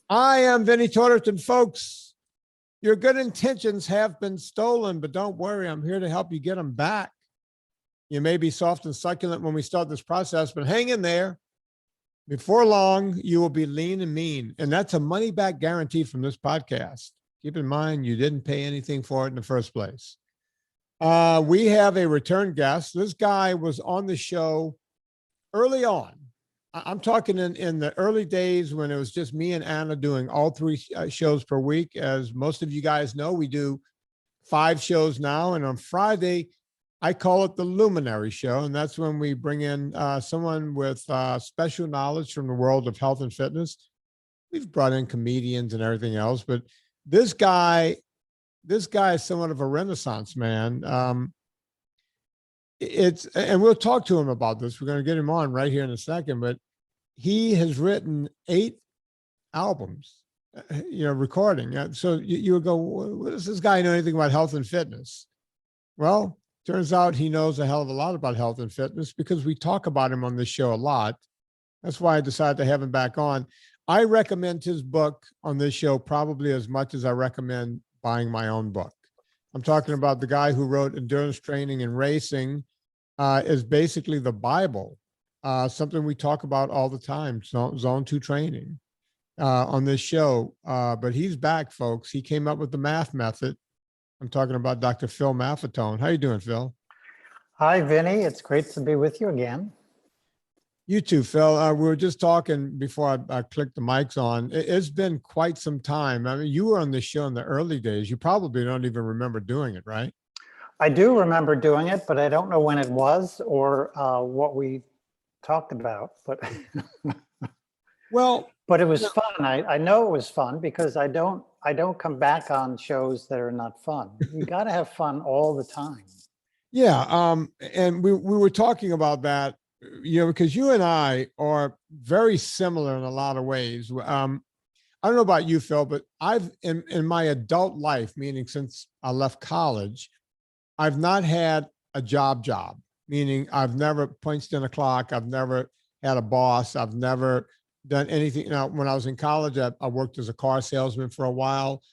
I am Vinnie Tortorich, and folks, your good intentions have been stolen, but don't worry, I'm here to help you get them back. You may be soft and succulent when we start this process, but hang in there. Before long, you will be lean and mean, and that's a money-back guarantee from this podcast. Keep in mind, you didn't pay anything for it in the first place. We have a return guest. This guy was on the show early on. I'm talking in the early days when it was just me and Anna doing all three shows per week. As most of you guys know, we do 5 shows now. And on Friday, I call it the Luminary Show. And that's when we bring in someone with special knowledge from the world of health and fitness. We've brought in comedians and everything else, but this guy is somewhat of a Renaissance man. And we'll talk to him about this. We're going to get him on right here in a second, but he has written 8 albums, recording. So you would go, what does this guy know anything about health and fitness? Well, turns out he knows a hell of a lot about health and fitness because we talk about him on this show a lot. That's why I decided to have him back on. I recommend his book on this show probably as much as I recommend buying my own book. I'm talking about the guy who wrote Endurance Training and Racing, is basically the Bible, something we talk about all the time, Zone 2 training on this show. But he's back, folks. He came up with the math method. I'm talking about Dr. Phil Maffetone. How you doing, Phil? Hi, Vinny. It's great to be with you again. You too, Phil. We were just talking before I clicked the mics on. It's been quite some time. I mean, you were on this show in the early days. You probably don't even remember doing it, right? I do remember doing it, but I don't know when it was or what we talked about. But well, but it was fun. I know it was fun because I don't come back on shows that are not fun. You got to have fun all the time. Yeah, and we were talking about that. Because you and I are very similar in a lot of ways. I don't know about you, Phil, but I've in my adult life, meaning since I left college, I've not had a job, meaning I've never punched in a clock. I've never had a boss. I've never done anything. When I was in college, I worked as a car salesman for a while.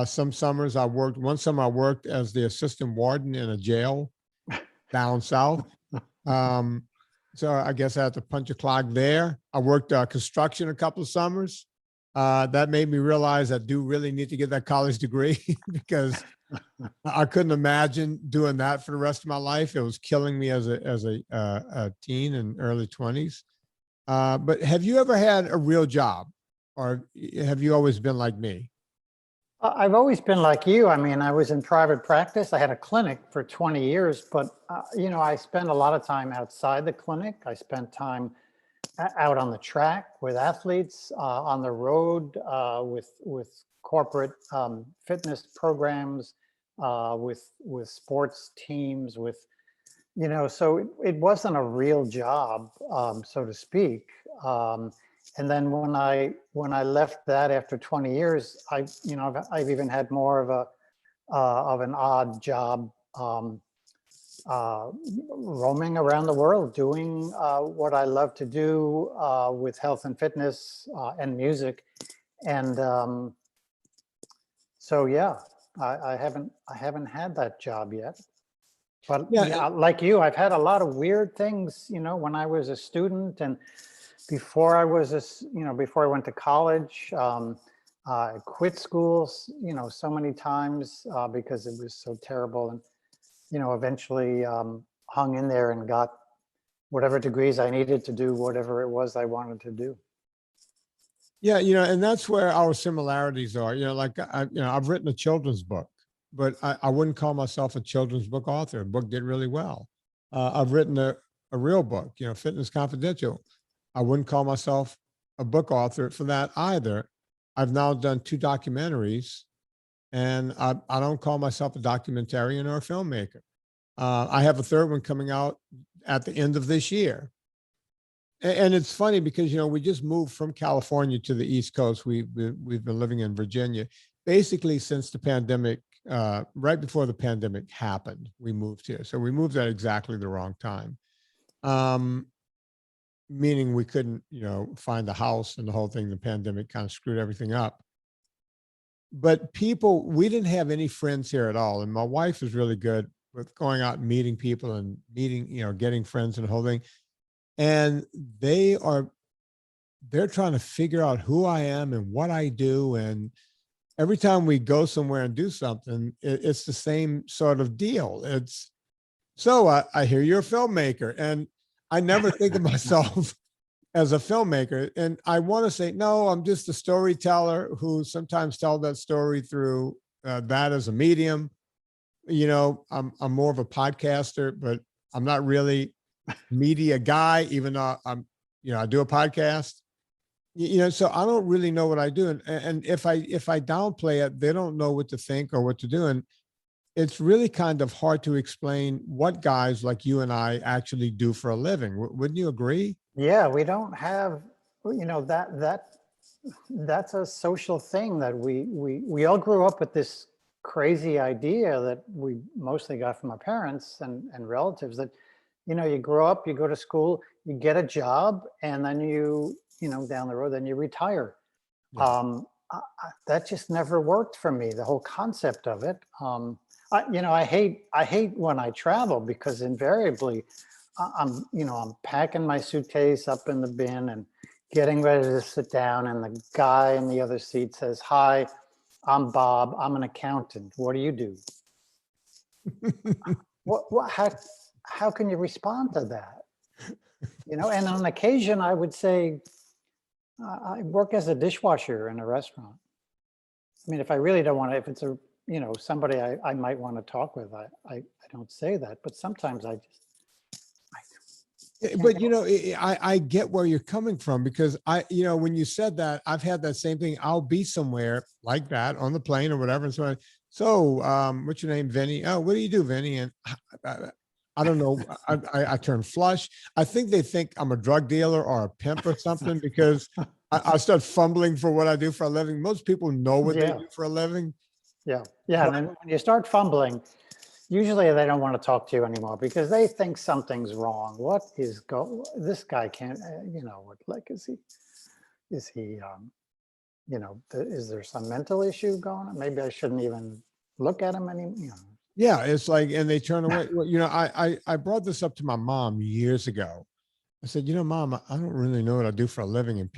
Some summers one summer I worked as the assistant warden in a jail down south. So I guess I had to punch a clock there. I worked construction a couple of summers. That made me realize I do really need to get that college degree because I couldn't imagine doing that for the rest of my life. It was killing me as a teen and early 20s. But have you ever had a real job, or have you always been like me? I've always been like you. I mean, I was in private practice. I had a clinic for 20 years, but, I spent a lot of time outside the clinic. I spent time out on the track with athletes, on the road with corporate fitness programs, with sports teams, so it wasn't a real job, so to speak. And then when I left that after 20 years, I've even had more of an odd job, roaming around the world, doing what I love to do with health and fitness and music, and so yeah, I haven't had that job yet. But yeah, like you, I've had a lot of weird things, when I was a student and before I went to college. I quit school, so many times because it was so terrible, and eventually hung in there and got whatever degrees I needed to do whatever it was I wanted to do. Yeah, and that's where our similarities are. Like I've written a children's book, but I wouldn't call myself a children's book author. The book did really well. I've written a real book, Fitness Confidential. I wouldn't call myself a book author for that either. I've now done 2 documentaries, and I don't call myself a documentarian or a filmmaker. I have a 3rd one coming out at the end of this year. And it's funny because, we just moved from California to the East Coast. We've been living in Virginia basically since the pandemic, right before the pandemic happened, we moved here. So we moved at exactly the wrong time. meaning we couldn't, find a house and the whole thing. The pandemic kind of screwed everything up. But we didn't have any friends here at all. And my wife is really good with going out and meeting people and getting friends and the whole thing. And they're trying to figure out who I am and what I do. And every time we go somewhere and do something, it's the same sort of deal. I hear you're a filmmaker, and I never think of myself as a filmmaker. And I want to say, no, I'm just a storyteller who sometimes tell that story through that as a medium. I'm more of a podcaster, but I'm not really media guy, even though I do a podcast. So I don't really know what I do. And if I downplay it, they don't know what to think or what to do. And it's really kind of hard to explain what guys like you and I actually do for a living. Wouldn't you agree? Yeah, we don't have, that's a social thing that we all grew up with this crazy idea that we mostly got from our parents and relatives that, you grow up, you go to school, you get a job, and then down the road, then you retire. Yeah. That just never worked for me, the whole concept of it. I hate when I travel because invariably I'm packing my suitcase up in the bin and getting ready to sit down, and the guy in the other seat says, "Hi, I'm Bob. I'm an accountant. What do you do?" How can you respond to that? And on occasion I would say, I work as a dishwasher in a restaurant. I mean, if I really don't want to, if it's somebody I might want to talk with, I don't say that, but sometimes I just. But I get where you're coming from, because when you said that, I've had that same thing. I'll be somewhere like that on the plane or whatever. And what's your name, Vinnie? Oh, what do you do, Vinnie? And I don't know. I turn flush. I think they think I'm a drug dealer or a pimp or something, because I start fumbling for what I do for a living. Most people know what they do for a living. Yeah. And then when you start fumbling, usually they don't want to talk to you anymore because they think something's wrong. This guy can't, is there some mental issue going on? Maybe I shouldn't even look at him anymore. Yeah, it's like, and they turn away. Well, I brought this up to my mom years ago. I said, Mom, I don't really know what I do for a living, and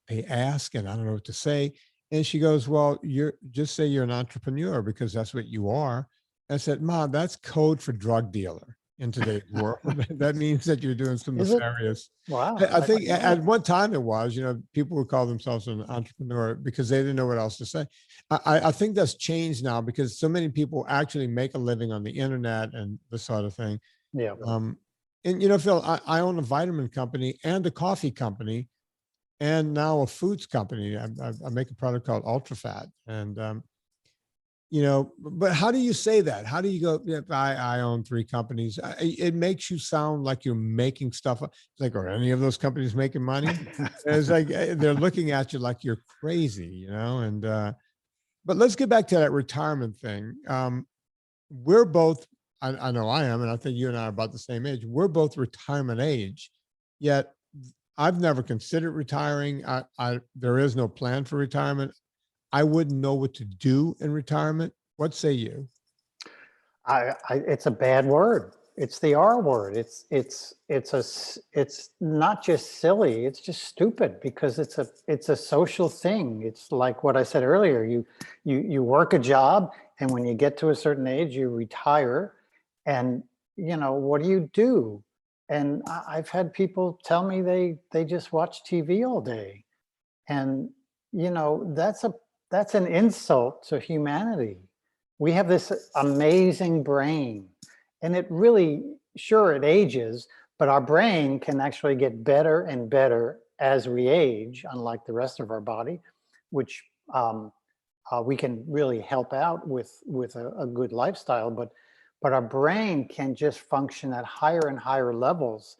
they ask, and I don't know what to say. And she goes, well, just say you're an entrepreneur, because that's what you are. I said, Mom, that's code for drug dealer in today's world. That means that you're doing some nefarious. Wow. I think at one time it was, people would call themselves an entrepreneur because they didn't know what else to say. I think that's changed now, because so many people actually make a living on the internet and this sort of thing. Yeah. And Phil, I own a vitamin company and a coffee company, and now a foods company. I make a product called UltraFat, and but how do you say that? How do you go, yeah, I own 3 companies? It makes you sound like you're making stuff up. It's like, are any of those companies making money? And it's like, they're looking at you like you're crazy, and, but let's get back to that retirement thing. We're both, I know I am, and I think you and I are about the same age. We're both retirement age, yet I've never considered retiring. There is no plan for retirement. I wouldn't know what to do in retirement. What say you? It's a bad word. It's the R word. It's not just silly. It's just stupid, because it's a social thing. It's like what I said earlier. You work a job, and when you get to a certain age, you retire, and what do you do? And I've had people tell me they just watch TV all day, and that's an insult to humanity. We have this amazing brain, and it really, sure, it ages, but our brain can actually get better and better as we age, unlike the rest of our body, which we can really help out with a good lifestyle. But our brain can just function at higher and higher levels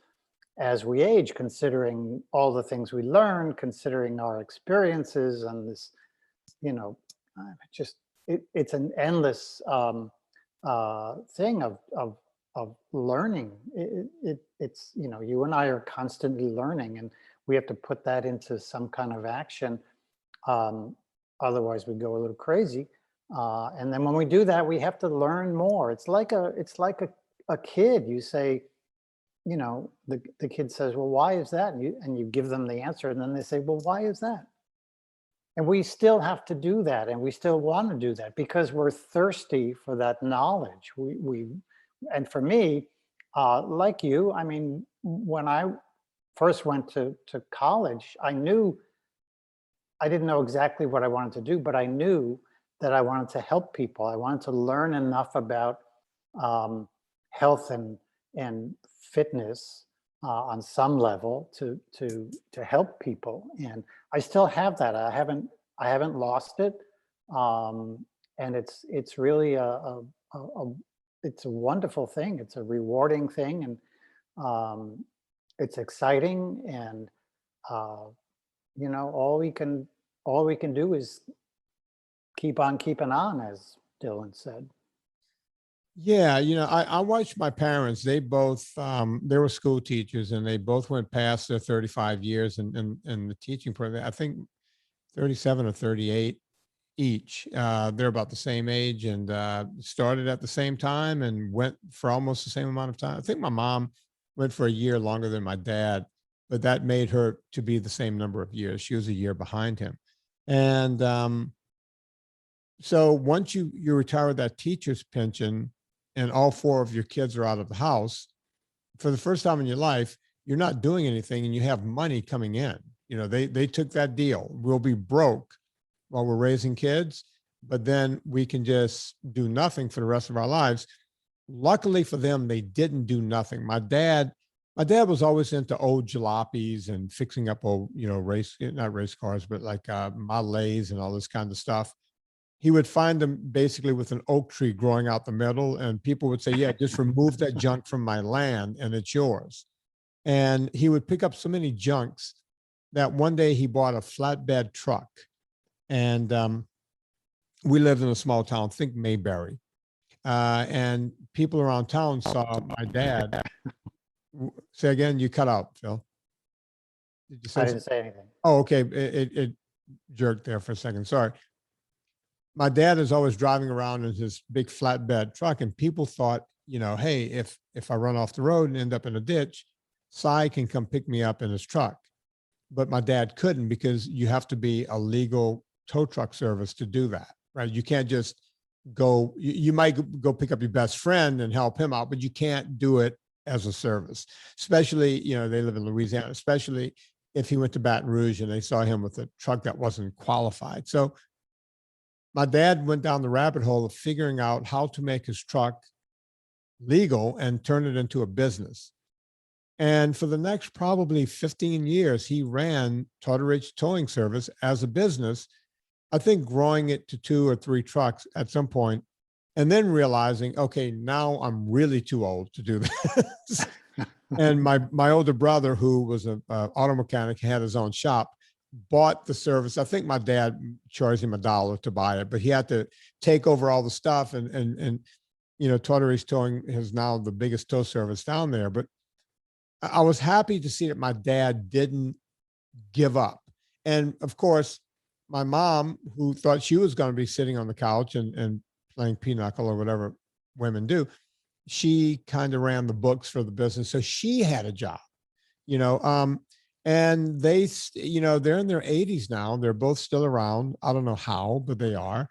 as we age, considering all the things we learn, considering our experiences, and this, it's an endless thing of of learning. It's, you know, you and I are constantly learning, and we have to put that into some kind of action. Otherwise we go a little crazy. And then when we do that, we have to learn more. It's like a kid. You say, you know, the kid says, well, why is that? And you give them the answer, and then they say, well, why is that? And we still have to do that, and we still want to do that because we're thirsty for that knowledge. And for me, like you, I mean, when I first went to college, I didn't know exactly what I wanted to do, but I knew that I wanted to help people. I wanted to learn enough about health and fitness on some level to help people. And I still have that. I haven't lost it. And it's really it's a wonderful thing. It's a rewarding thing, and it's exciting. And you know, all we can do is keep on keeping on, as Dylan said. Yeah, you know, I watched my parents. They both they were school teachers, and they both went past their 35 years in the teaching program. I think 37 or 38 each. They're about the same age, and started at the same time and went for almost the same amount of time. I think my mom went for a year longer than my dad, but that made her to be the same number of years. She was a year behind him. And so once you retire with that teacher's pension and all four of your kids are out of the house, for the first time in your life, you're not doing anything and you have money coming in. You know, they took that deal. We'll be broke while we're raising kids, but then we can just do nothing for the rest of our lives. Luckily for them, they didn't do nothing. My dad was always into old jalopies and fixing up old, you know, not race cars, but like Model A's and all this kind of stuff. He would find them basically with an oak tree growing out the middle, and people would say, yeah, just remove that junk from my land and it's yours. And he would pick up so many junks that one day he bought a flatbed truck. And we lived in a small town, think Mayberry. And people around town saw my dad. Say again, you cut out, Phil. Did you say I didn't something? say anything. Oh, okay. It jerked there for a second. Sorry. My dad is always driving around in his big flatbed truck, and people thought, you know, hey, if I run off the road and end up in a ditch, Cy can come pick me up in his truck. But my dad couldn't, because you have to be a legal tow truck service to do that, right? You can't just go, you might go pick up your best friend and help him out, but you can't do it as a service, especially, you know, they live in Louisiana, especially if he went to Baton Rouge and they saw him with a truck that wasn't qualified. So my dad went down the rabbit hole of figuring out how to make his truck legal and turn it into a business. And for the next probably 15 years, he ran Tortorich Towing Service as a business, I think growing it to 2 or 3 trucks at some point, and then realizing, okay, now I'm really too old to do this. And my older brother, who was an auto mechanic, had his own shop, bought the service. I think my dad charged him $1 to buy it, but he had to take over all the stuff. And you know, Tortorich Towing is now the biggest tow service down there. But I was happy to see that my dad didn't give up. And of course, my mom, who thought she was going to be sitting on the couch and playing pinochle or whatever women do, she kind of ran the books for the business. So she had a job, you know, and you know, they're in their 80s now. They're both still around. I don't know how, but they are.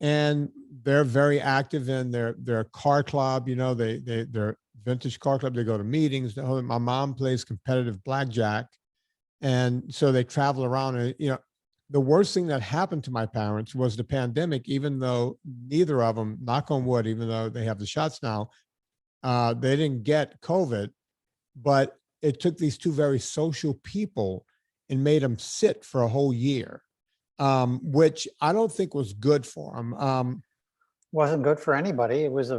And they're very active in their car club. You know, they're vintage car club. They go to meetings. My mom plays competitive blackjack. And so they travel around. And, you know, the worst thing that happened to my parents was the pandemic, even though neither of them, knock on wood, even though they have the shots now, they didn't get COVID, but it took these two very social people and made them sit for a whole year, which I don't think was good for them. Wasn't good for anybody. It was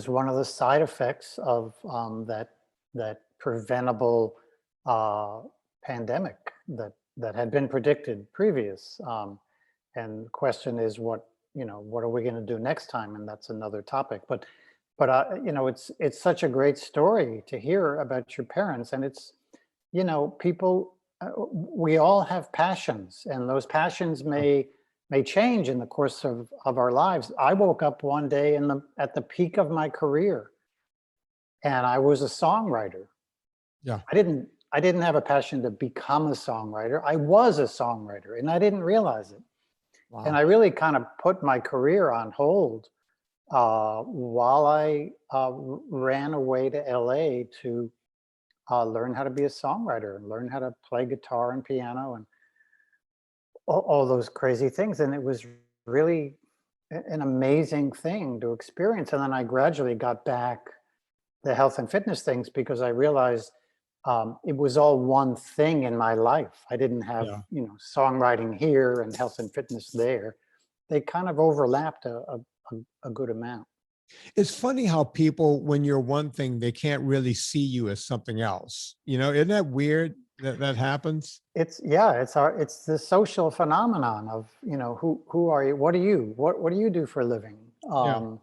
one of the side effects of that preventable pandemic that had been predicted previous. And the question is, what are we going to do next time? And that's another topic. But But you know, it's such a great story to hear about your parents, and it's, you know, people, we all have passions, and those passions may change in the course of our lives. I woke up one day at the peak of my career, and I was a songwriter. Yeah. I didn't have a passion to become a songwriter. I was a songwriter, and I didn't realize it. And Wow. I really kind of put my career on hold while I ran away to LA to learn how to be a songwriter and learn how to play guitar and piano and all those crazy things. And it was really an amazing thing to experience. And then I gradually got back the health and fitness things because I realized it was all one thing in my life. I didn't have, Yeah. you know, songwriting here and health and fitness there. They kind of overlapped a good amount. It's funny how people, when you're one thing, they can't really see you as something else. You know, isn't that weird that that happens? It's the social phenomenon of, you know, who are you? What are you? What do you do for a living? Yeah.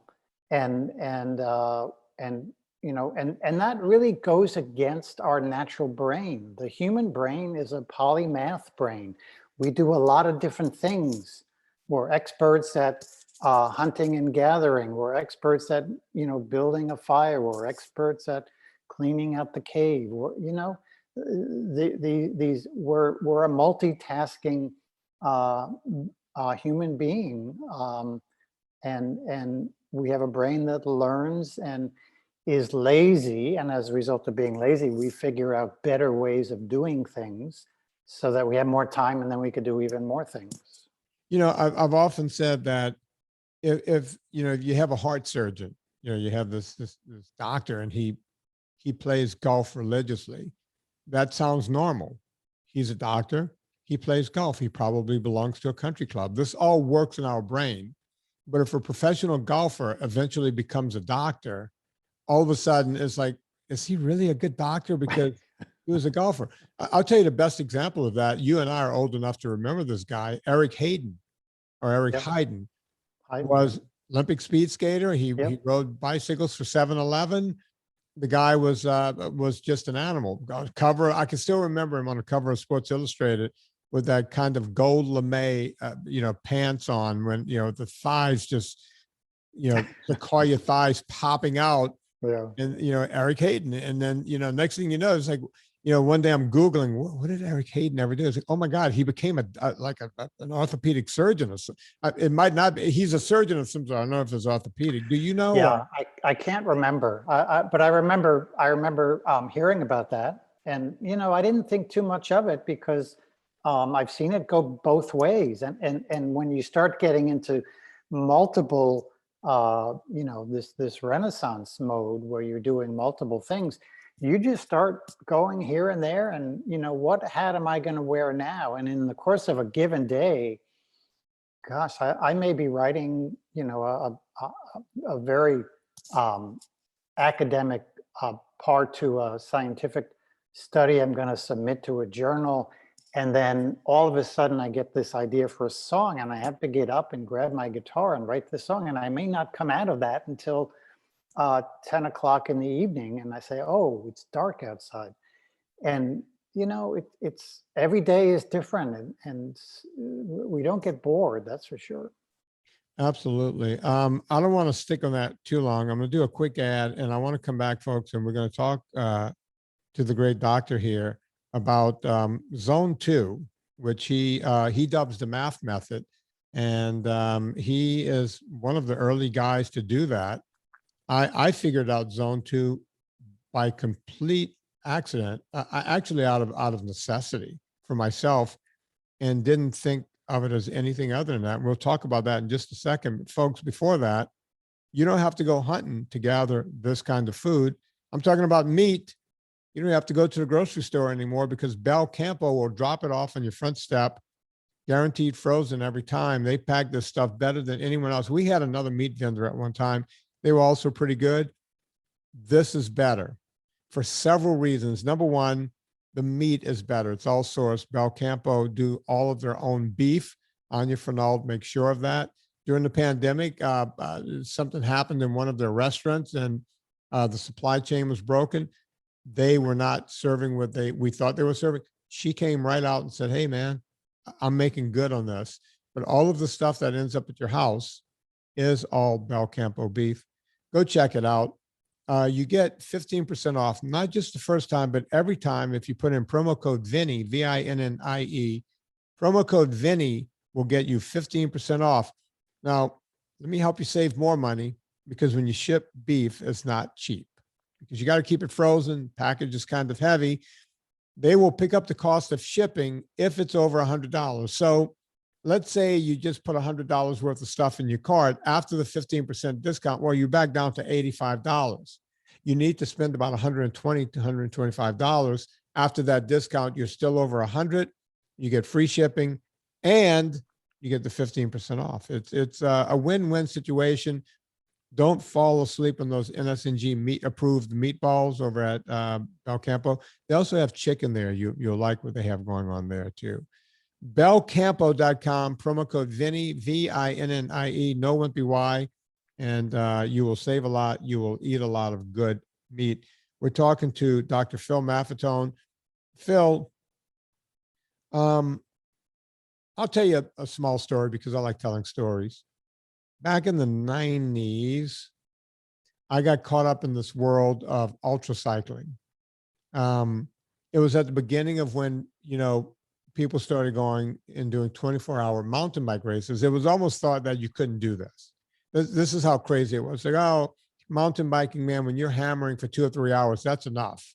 And and you know, and that really goes against our natural brain. The human brain is a polymath brain. We do a lot of different things. We're experts at hunting and gathering. We're experts at, you know, building a fire. We're experts at cleaning out the cave. You know, these we're a multitasking uh, human being, and we have a brain that learns and is lazy, and as a result of being lazy, we figure out better ways of doing things so that we have more time, and then we could do even more things. You know, I've often said that if you know, if you have a heart surgeon, you know, you have this doctor and he plays golf religiously. That sounds normal. He's a doctor. He plays golf. He probably belongs to a country club. This all works in our brain. But if a professional golfer eventually becomes a doctor, all of a sudden it's like, is he really a good doctor because he was a golfer? I'll tell you the best example of that. You and I are old enough to remember this guy, Eric Hayden or Eric Yep. Hayden Yep. was Olympic speed skater. He Yep. rode bicycles for 7-Eleven. The guy was just an animal. Cover, I can still remember him on the cover of Sports Illustrated with that kind of gold lame, you know, pants on when, you know, the thighs just, you know, sequoia thighs popping out, Yeah. and, you know, Eric Hayden. And then, you know, next thing you know, it's like, you know, one day I'm Googling, what did Eric Hayden ever do? It's like, oh my God, he became an orthopedic surgeon. It might not be, he's a surgeon of some sort. I don't know if it's orthopedic. Do you know? Yeah, I can't remember, but I remember hearing about that, and you know, I didn't think too much of it because I've seen it go both ways, and when you start getting into multiple, you know, this renaissance mode where you're doing multiple things, you just start going here and there, and you know, what hat am I going to wear now? And in the course of a given day, gosh, I may be writing, you know, a very um, academic part to a scientific study I'm going to submit to a journal. And then all of a sudden I get this idea for a song, and I have to get up and grab my guitar and write the song. And I may not come out of that until 10 o'clock in the evening. And I say, oh, it's dark outside. And you know, it's every day is different, and we don't get bored, that's for sure. Absolutely. I don't want to stick on that too long. I'm going to do a quick ad and I want to come back, folks, and we're going to talk to the great doctor here about zone 2, which he dubs the math method. And he is one of the early guys to do that. I figured out zone 2 by complete accident, actually out of necessity for myself, and didn't think of it as anything other than that. We'll talk about that in just a second. But folks, before that, you don't have to go hunting to gather this kind of food. I'm talking about meat. You don't have to go to the grocery store anymore because Belcampo will drop it off on your front step, guaranteed frozen every time. They pack this stuff better than anyone else. We had another meat vendor at one time. They were also pretty good. This is better for several reasons. Number one, the meat is better. It's all sourced. Belcampo do all of their own beef. Anya Fernald makes sure of that. during the pandemic, something happened in one of their restaurants and the supply chain was broken. They were not serving what we thought they were serving. She came right out and said, "Hey, man, I'm making good on this." But all of the stuff that ends up at your house is all Belcampo beef. Go check it out. You get 15% off, not just the first time, but every time if you put in promo code Vinnie, Vinnie. Promo code Vinnie will get you 15% off. Now, let me help you save more money, because when you ship beef, it's not cheap because you got to keep it frozen. Package is kind of heavy. They will pick up the cost of shipping if it's over $100. So let's say you just put $100 worth of stuff in your cart. After the 15% discount, well, you're back down to $85. You need to spend about $120 to $125. After that discount, you're still over $100. You get free shipping and you get the 15% off. It's a win-win situation. Don't fall asleep on those NSNG approved meatballs over at Belcampo. They also have chicken there. You'll like what they have going on there too. Belcampo.com, promo code Vinnie, Vinnie, no wimpy Y, and you will save a lot. You will eat a lot of good meat. We're talking to Dr. Phil Maffetone. Phil, I'll tell you a small story because I like telling stories. Back in the 90s, I got caught up in this world of ultra cycling. It was at the beginning of when, people started going and doing 24-hour mountain bike races. It was almost thought that you couldn't do this. This is how crazy it was. Like, oh, mountain biking, man, when you're hammering for 2 or 3 hours, that's enough.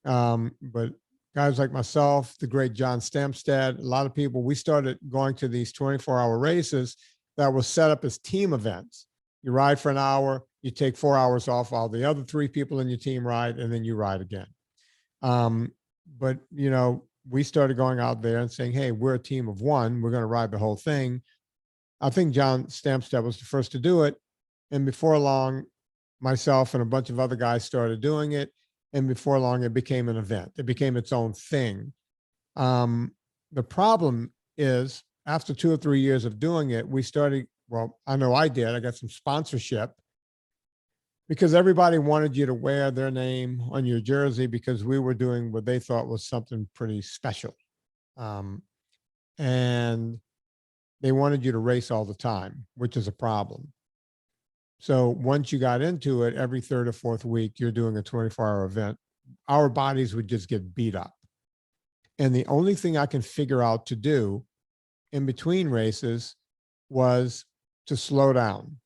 But guys like myself, the great John Stamstad, a lot of people, we started going to these 24-hour races that was set up as team events. You ride for an hour, you take 4 hours off while the other 3 people in your team ride, and then you ride again. But, we started going out there and saying, hey, we're a team of one. We're going to ride the whole thing. I think John Stamstad was the first to do it. And before long, myself and a bunch of other guys started doing it. And before long, it became an event. It became its own thing. The problem is, after 2 or 3 years of doing it, we started, well, I know I did. I got some sponsorship because everybody wanted you to wear their name on your jersey because we were doing what they thought was something pretty special. And they wanted you to race all the time, which is a problem. So once you got into it, every 3rd or 4th week, you're doing a 24-hour event. Our bodies would just get beat up. And the only thing I can figure out to do in between races was to slow down.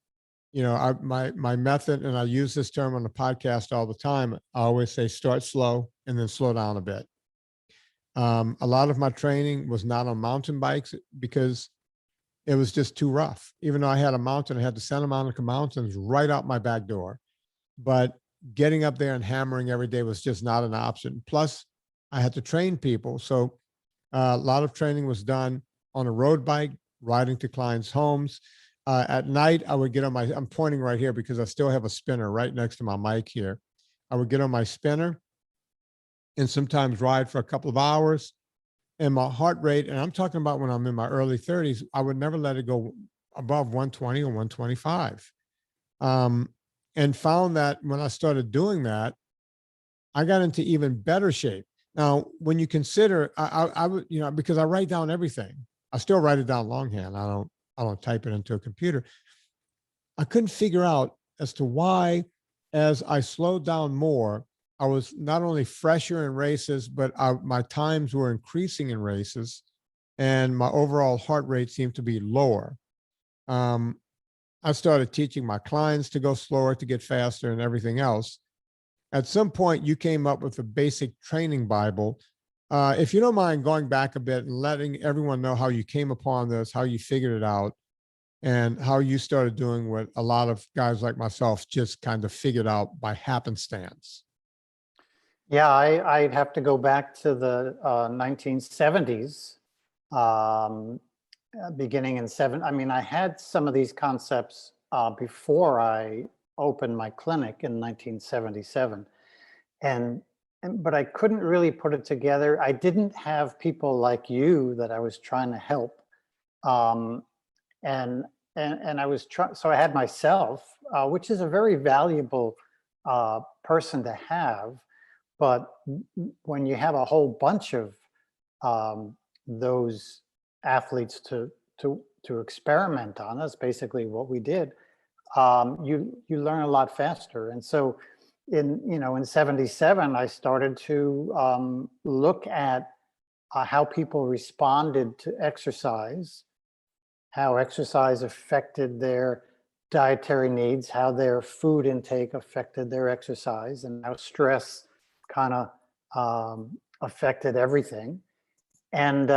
My method, and I use this term on the podcast all the time, I always say start slow and then slow down a bit. A lot of my training was not on mountain bikes because it was just too rough. Even though I had a mountain, I had the Santa Monica Mountains right out my back door. But getting up there and hammering every day was just not an option. Plus, I had to train people. So a lot of training was done on a road bike, riding to clients' homes. At night, I would get on I'm pointing right here because I still have a spinner right next to my mic here. I would get on my spinner and sometimes ride for a couple of hours. And my heart rate, and I'm talking about when I'm in my early 30s, I would never let it go above 120 or 125. And found that when I started doing that, I got into even better shape. Now, when you consider, I would, because I write down everything. I still write it down longhand. I don't type it into a computer. I couldn't figure out as to why, as I slowed down more, I was not only fresher in races, but my times were increasing in races, and my overall heart rate seemed to be lower. I started teaching my clients to go slower, to get faster, and everything else. At some point, you came up with a basic training Bible. If you don't mind going back a bit and letting everyone know how you came upon this, how you figured it out, and how you started doing what a lot of guys like myself just kind of figured out by happenstance. Yeah, I'd have to go back to the 1970s, beginning in I had some of these concepts before I opened my clinic in 1977. But I couldn't really put it together. I didn't have people like you that I was trying to help. And and I was trying, so I had myself, which is a very valuable person to have. But when you have a whole bunch of those athletes to experiment on, that's basically what we did. You learn a lot faster. And so in 77, I started to look at how people responded to exercise, how exercise affected their dietary needs, how their food intake affected their exercise, and how stress kind of affected everything. And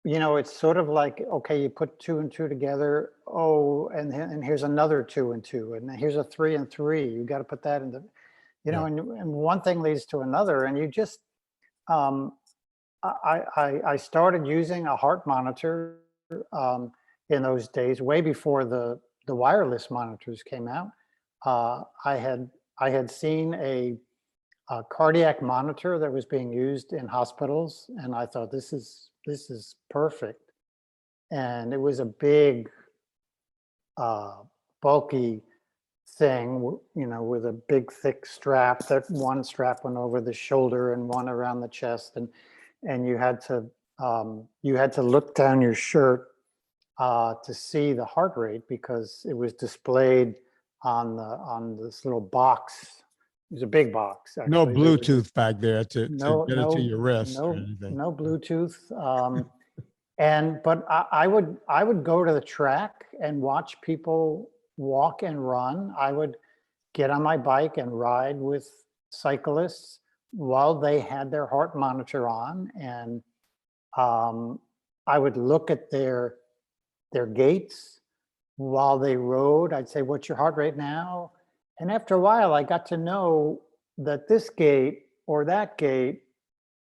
it's sort of like, okay, you put 2 and 2 together. Oh, and here's another 2 and 2, and here's a 3 and 3. You got to put that in the, Yeah. and one thing leads to another, and you just, I started using a heart monitor in those days, way before the wireless monitors came out. I had seen a cardiac monitor that was being used in hospitals, and I thought, this is perfect. And it was a big, bulky thing, with a big thick strap. That one strap went over the shoulder and one around the chest, and you had to look down your shirt to see the heart rate, because it was displayed on this little box. It was a big box. Actually. No Bluetooth back there to get it to your wrist or no, anything. no Bluetooth. But I would go to the track and watch people walk and run. I would get on my bike and ride with cyclists while they had their heart monitor on, and I would look at their gaits while they rode. I'd say, "What's your heart rate now?" And after a while, I got to know that this gait or that gait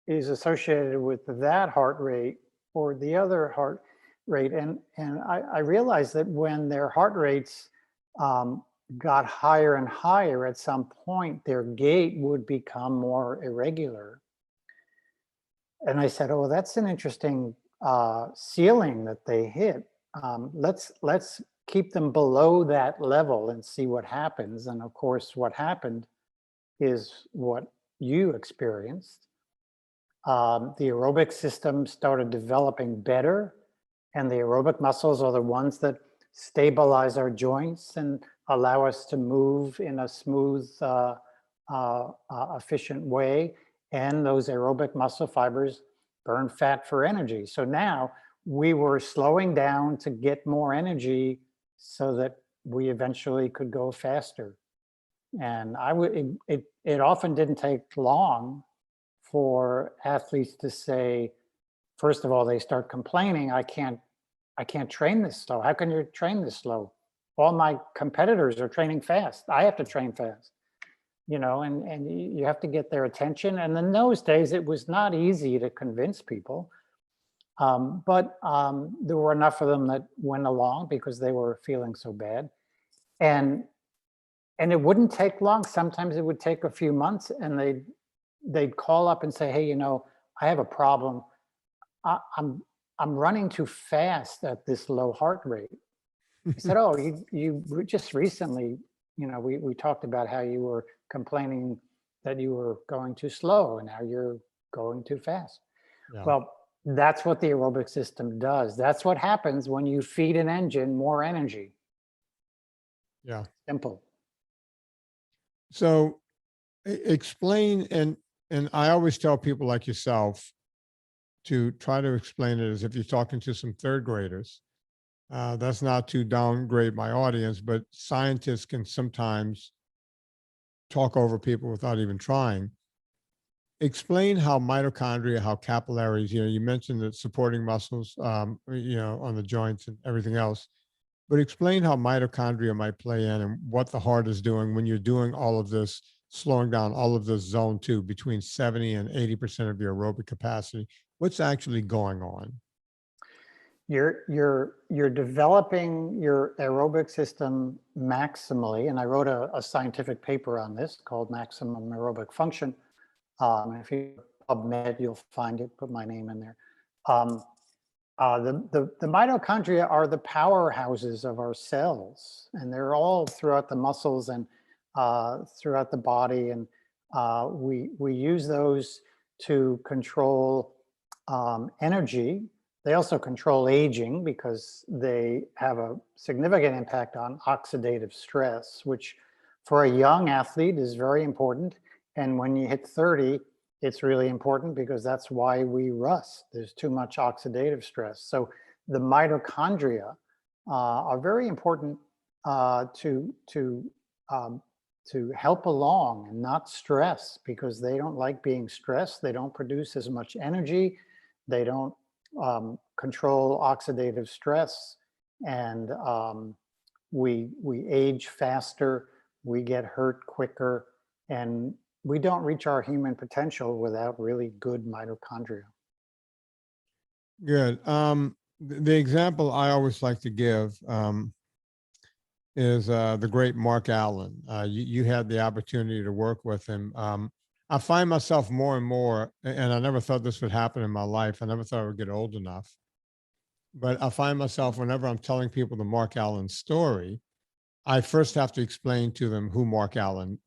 is associated with that heart rate or the other heart rate. And I realized that when their heart rates got higher and higher, at some point, their gait would become more irregular. And I said, "Oh, that's an interesting ceiling that they hit. Let's keep them below that level and see what happens." And of course, what happened is what you experienced. The aerobic system started developing better, and the aerobic muscles are the ones that stabilize our joints and allow us to move in a smooth, efficient way. And those aerobic muscle fibers burn fat for energy. So now we were slowing down to get more energy so that we eventually could go faster. And it often didn't take long for athletes to say, first of all, they start complaining, I can't train this slow. How can you train this slow? All my competitors are training fast. I have to train fast. And you have to get their attention. And in those days, it was not easy to convince people. But there were enough of them that went along because they were feeling so bad. And it wouldn't take long. Sometimes it would take a few months, and they'd call up and say, "Hey, I have a problem. I'm running too fast at this low heart rate." I said, "Oh, you just recently, we talked about how you were complaining that you were going too slow, and now you're going too fast." Yeah. Well, that's what the aerobic system does. That's what happens when you feed an engine more energy. Yeah. Simple. So explain, and I always tell people like yourself to try to explain it as if you're talking to some third graders. That's not to downgrade my audience, but scientists can sometimes talk over people without even trying. Explain how mitochondria, how capillaries, you mentioned the supporting muscles, on the joints and everything else, but explain how mitochondria might play in and what the heart is doing when you're doing all of this, slowing down all of this zone 2 between 70 and 80% of your aerobic capacity. What's actually going on? You're developing your aerobic system maximally, and I wrote a scientific paper on this called Maximum Aerobic Function. If you PubMed, you'll find it. Put my name in there. The mitochondria are the powerhouses of our cells, and they're all throughout the muscles and throughout the body. And we use those to control energy. They also control aging because they have a significant impact on oxidative stress, which for a young athlete is very important. And when you hit 30, it's really important because that's why we rust. There's too much oxidative stress. So the mitochondria are very important to help along and not stress, because they don't like being stressed. They don't produce as much energy. They don't control oxidative stress, and we age faster. We get hurt quicker, and we don't reach our human potential without really good mitochondria. Good. The example I always like to give is the great Mark Allen. You had the opportunity to work with him. I find myself more and more, and I never thought this would happen in my life. I never thought I would get old enough. But I find myself, whenever I'm telling people the Mark Allen story, I first have to explain to them who Mark Allen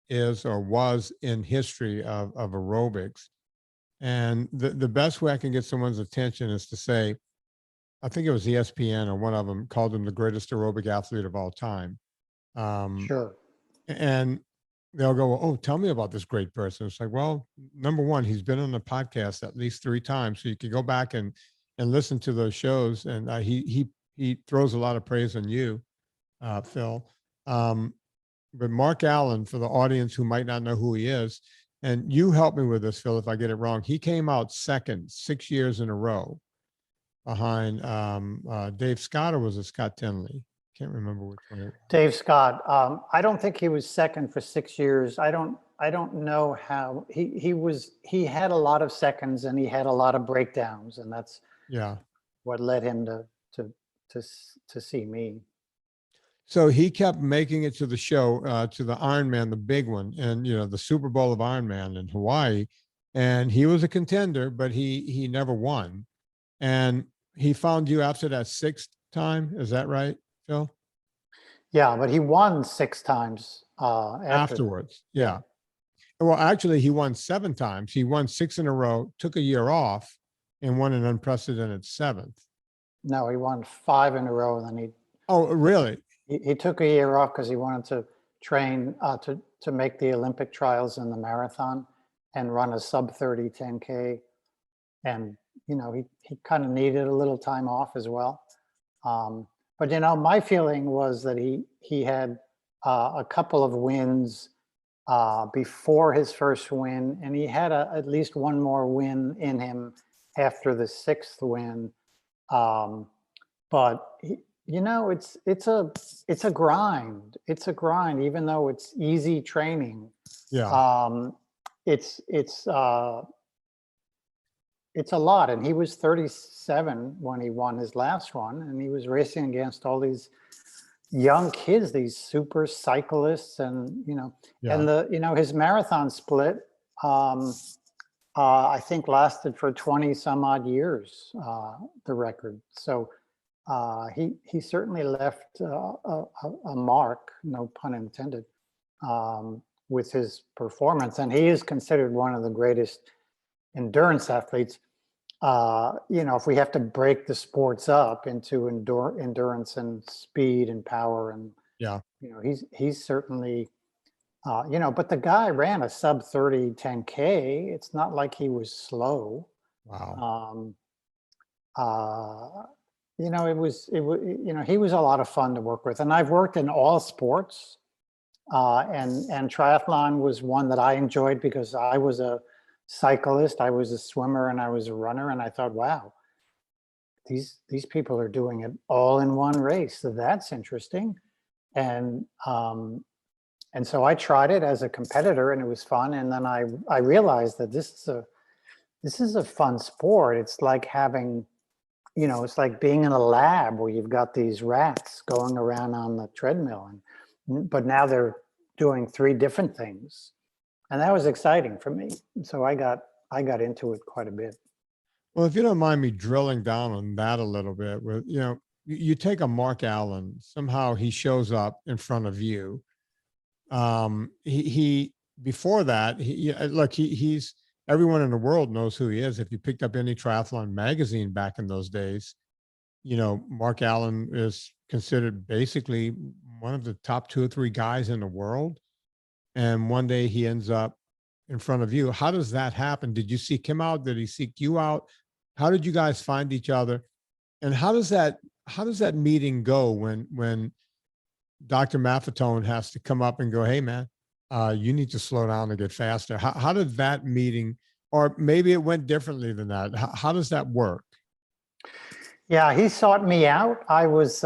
is or was in history of aerobics. And the best way I can get someone's attention is to say, I think it was ESPN or one of them called him the greatest aerobic athlete of all time. Sure. And they'll go, oh, tell me about this great person. It's like, well, number one, he's been on the podcast at least 3 times. So you can go back and listen to those shows. And he throws a lot of praise on you, Phil. But Mark Allen, for the audience who might not know who he is, and you help me with this, Phil, if I get it wrong, he came out second 6 years in a row behind Dave Scott, or was it Scott Tinley? Can't remember which one it was. Dave Scott. I don't think he was second for 6 years. I don't know how he had a lot of seconds, and he had a lot of breakdowns, and that's what led him to see me. So he kept making it to the show, to the Ironman, the big one, and the Super Bowl of Ironman in Hawaii, and he was a contender, but he never won. And he found you after that 6th time. Is that right, Phil? Yeah, but he won 6 times afterwards. Yeah. Well, actually, he won 7 times. He won 6 in a row, took a year off, and won an unprecedented 7th. No, he won 5 in a row, and then he. Oh, really? He took a year off because he wanted to train to make the Olympic trials in the marathon and run a sub-30 10K. And, he kind of needed a little time off as well. But, my feeling was that he had a couple of wins before his first win, and he had at least one more win in him after the 6th win. But it's a grind. It's a grind, even though it's easy training. Yeah. It's a lot. And he was 37 when he won his last one, and he was racing against all these young kids, these super cyclists, and and his marathon split I think lasted for 20 some odd years, the record. So he certainly left a mark, no pun intended, with his performance, and he is considered one of the greatest endurance athletes. If we have to break the sports up into endurance and speed and power, and he's certainly but the guy ran a sub-30 10K. It's not like he was slow. Wow. He was a lot of fun to work with, and I've worked in all sports, and triathlon was one that I enjoyed because I was a cyclist, I was a swimmer, and I was a runner, and I thought, wow, these people are doing it all in one race. So that's interesting. And so I tried it as a competitor, and it was fun. And then I realized that this is a fun sport. It's like having, it's like being in a lab where you've got these rats going around on the treadmill, but now they're doing 3 different things. And that was exciting for me. So I got into it quite a bit. Well, if you don't mind me drilling down on that a little bit, with you take a Mark Allen, somehow he shows up in front of you. He before that, look, he's everyone in the world knows who he is. If you picked up any triathlon magazine back in those days, Mark Allen is considered basically one of the top two or three guys in the world. And one day he ends up in front of you. How does that happen? Did you seek him out? Did he seek you out? How did you guys find each other? And how does that meeting go when Dr. Maffetone has to come up and go, hey man, you need to slow down and get faster. How did that meeting, or maybe it went differently than that? How does that work? Yeah, he sought me out. I was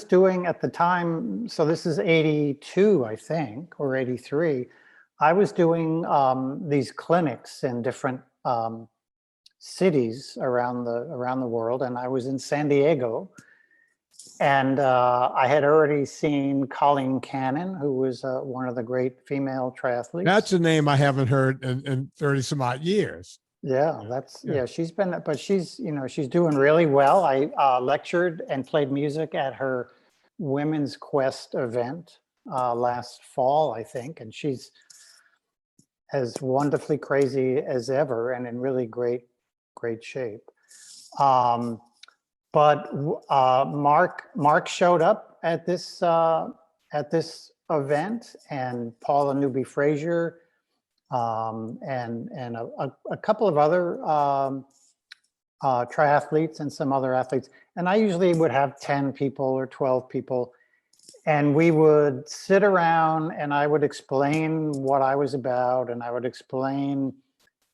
doing at the time, so this is 82, I think, or 83. I was doing these clinics in different cities around the world, and I was in San Diego. And I had already seen Colleen Cannon, who was one of the great female triathletes. That's a name I haven't heard in 30 some odd years. Yeah, she's been, but she's doing really well. I lectured and played music at her Women's Quest event last fall, I think, and she's as wonderfully crazy as ever and in really great shape. But Mark showed up at this event, and Paula Newby Frazier, and a couple of other triathletes and some other athletes. And I usually would have 10 people or 12 people, and we would sit around and I would explain what I was about, and I would explain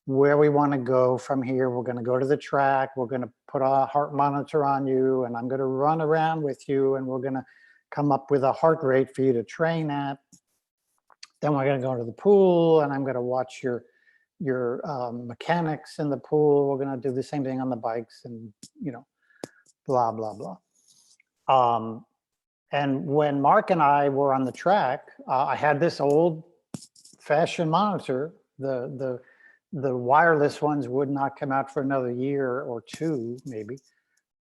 where we want to go from here. We're going to go to the track. We're going to put a heart monitor on you, and I'm going to run around with you, and we're going to come up with a heart rate for you to train at. Then we're going to go to the pool, and I'm going to watch your mechanics in the pool. We're going to do the same thing on the bikes, and blah blah blah. And when Mark and I were on the track, I had this old-fashioned monitor. The wireless ones would not come out for another year or two, maybe.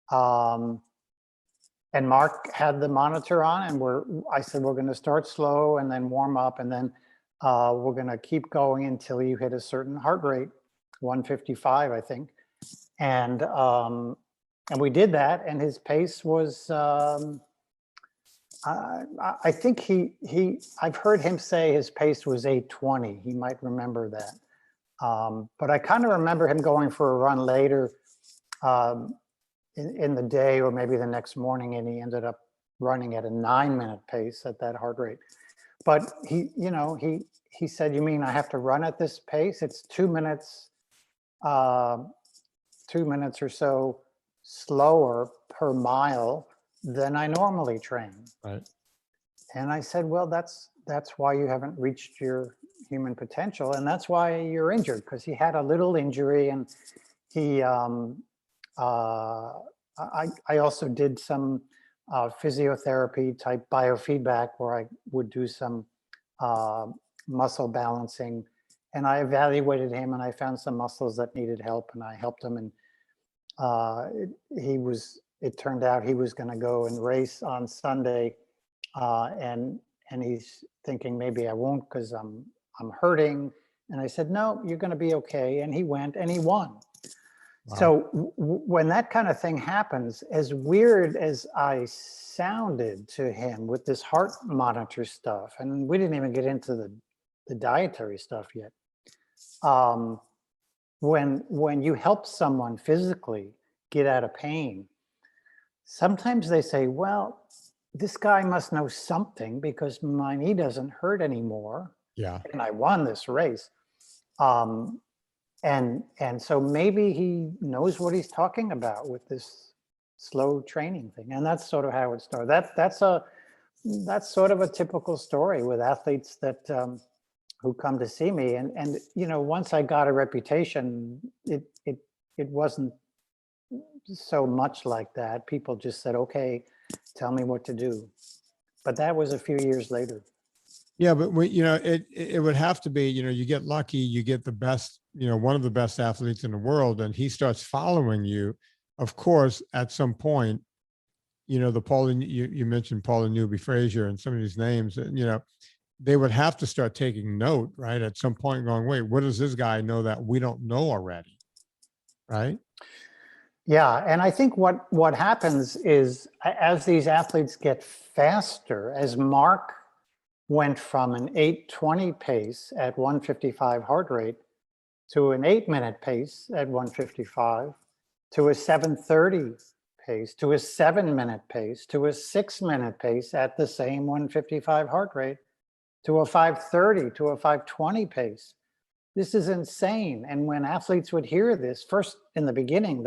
And Mark had the monitor on, and I said, we're going to start slow and then warm up, and then we're going to keep going until you hit a certain heart rate, 155, I think. And we did that, and his pace was, I think I've heard him say his pace was 8:20. He might remember that. But I kind of remember him going for a run later in the day, or maybe the next morning, and he ended up running at a 9-minute pace at that heart rate. But he said, you mean I have to run at this pace? It's 2 minutes, 2 minutes or so slower per mile than I normally train. Right. And I said, well, that's why you haven't reached your human potential, and that's why you're injured, because he had a little injury, and he I also did some physiotherapy type biofeedback, where I would do some muscle balancing, and I evaluated him, and I found some muscles that needed help, and I helped him. And it turned out he was going to go and race on Sunday, and he's thinking, maybe I won't because I'm hurting. And I said, no, you're going to be okay. And he went and he won. Wow. So when that kind of thing happens, as weird as I sounded to him with this heart monitor stuff, and we didn't even get into the dietary stuff yet. When you help someone physically get out of pain, sometimes they say, well, this guy must know something because my knee doesn't hurt anymore. Yeah. And I won this race. And so maybe he knows what he's talking about with this slow training thing. And that's sort of how it started. That's sort of a typical story with athletes that who come to see me. And once I got a reputation, it wasn't so much like that. People just said, okay, tell me what to do. But that was a few years later. Yeah, but when, it would have to be, you get lucky, you get the best, one of the best athletes in the world, and he starts following you. Of course, at some point, the you mentioned Paula Newby Frazier and some of these names, they would have to start taking note, right? At some point going, wait, what does this guy know that we don't know already? Right? Yeah, and I think what happens is as these athletes get faster, as Mark went from an 8:20 pace at 155 heart rate to an 8-minute pace at 155, to a 7:30 pace, to a 7-minute pace, to a 6-minute pace at the same 155 heart rate, to a 5:30, to a 5:20 pace. This is insane. And when athletes would hear this, first in the beginning,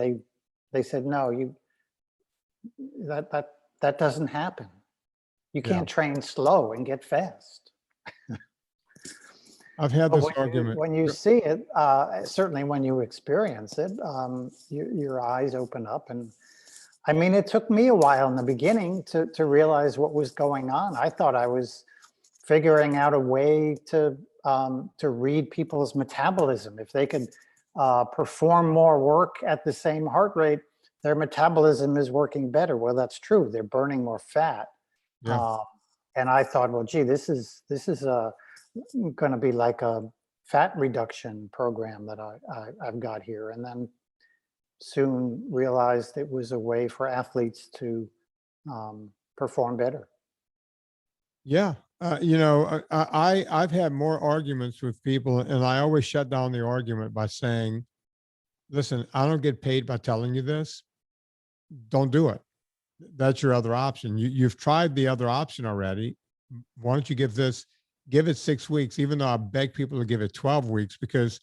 they said, no, that doesn't happen. You can't train slow and get fast. I've had But this argument. when you see it, certainly when you experience it, your eyes open up. And I mean, it took me a while in the beginning to realize what was going on. I thought I was figuring out a way to read people's metabolism. If they could perform more work at the same heart rate, their metabolism is working better. Well, that's true. They're burning more fat. Yeah. And I thought, well, gee, this is going to be like a fat reduction program that I've got here. And then soon realized it was a way for athletes to perform better. Yeah. I've had more arguments with people, and I always shut down the argument by saying, listen, I don't get paid by telling you this. Don't do it. That's your other option. You've tried the other option already. Why don't you give it 6 weeks, even though I beg people to give it 12 weeks, because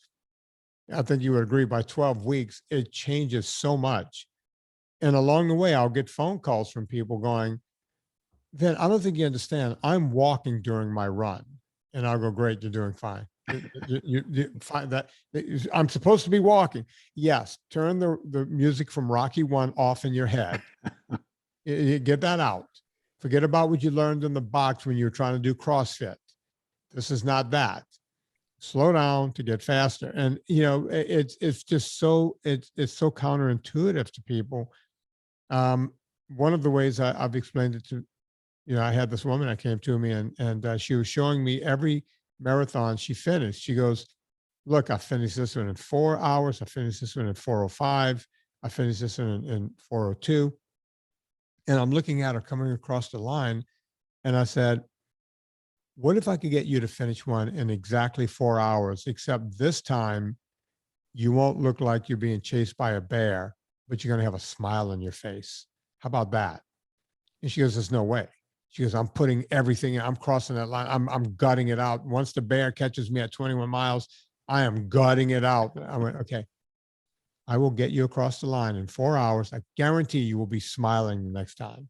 I think you would agree by 12 weeks, it changes so much. And along the way, I'll get phone calls from people going, Vin, I don't think you understand. I'm walking during my run. And I'll go, great, you're doing fine. You find that I'm supposed to be walking. Yes, turn the music from Rocky One off in your head. You get that out. Forget about what you learned in the box when you were trying to do CrossFit. This is not that. Slow down to get faster. And it's just so it's so counterintuitive to people. One of the ways I've explained it to, I had this woman that came to me and she was showing me every marathon she finished. She goes, look, I finished this one in 4 hours. I finished this one in 4:05. I finished this one in 4:02. And I'm looking at her coming across the line. And I said, what if I could get you to finish one in exactly 4 hours, except this time you won't look like you're being chased by a bear, but you're going to have a smile on your face. How about that? And she goes, there's no way. She goes, I'm putting everything in. I'm crossing that line. I'm gutting it out. Once the bear catches me at 21 miles, I am gutting it out. I went, okay, I will get you across the line in 4 hours. I guarantee you will be smiling the next time.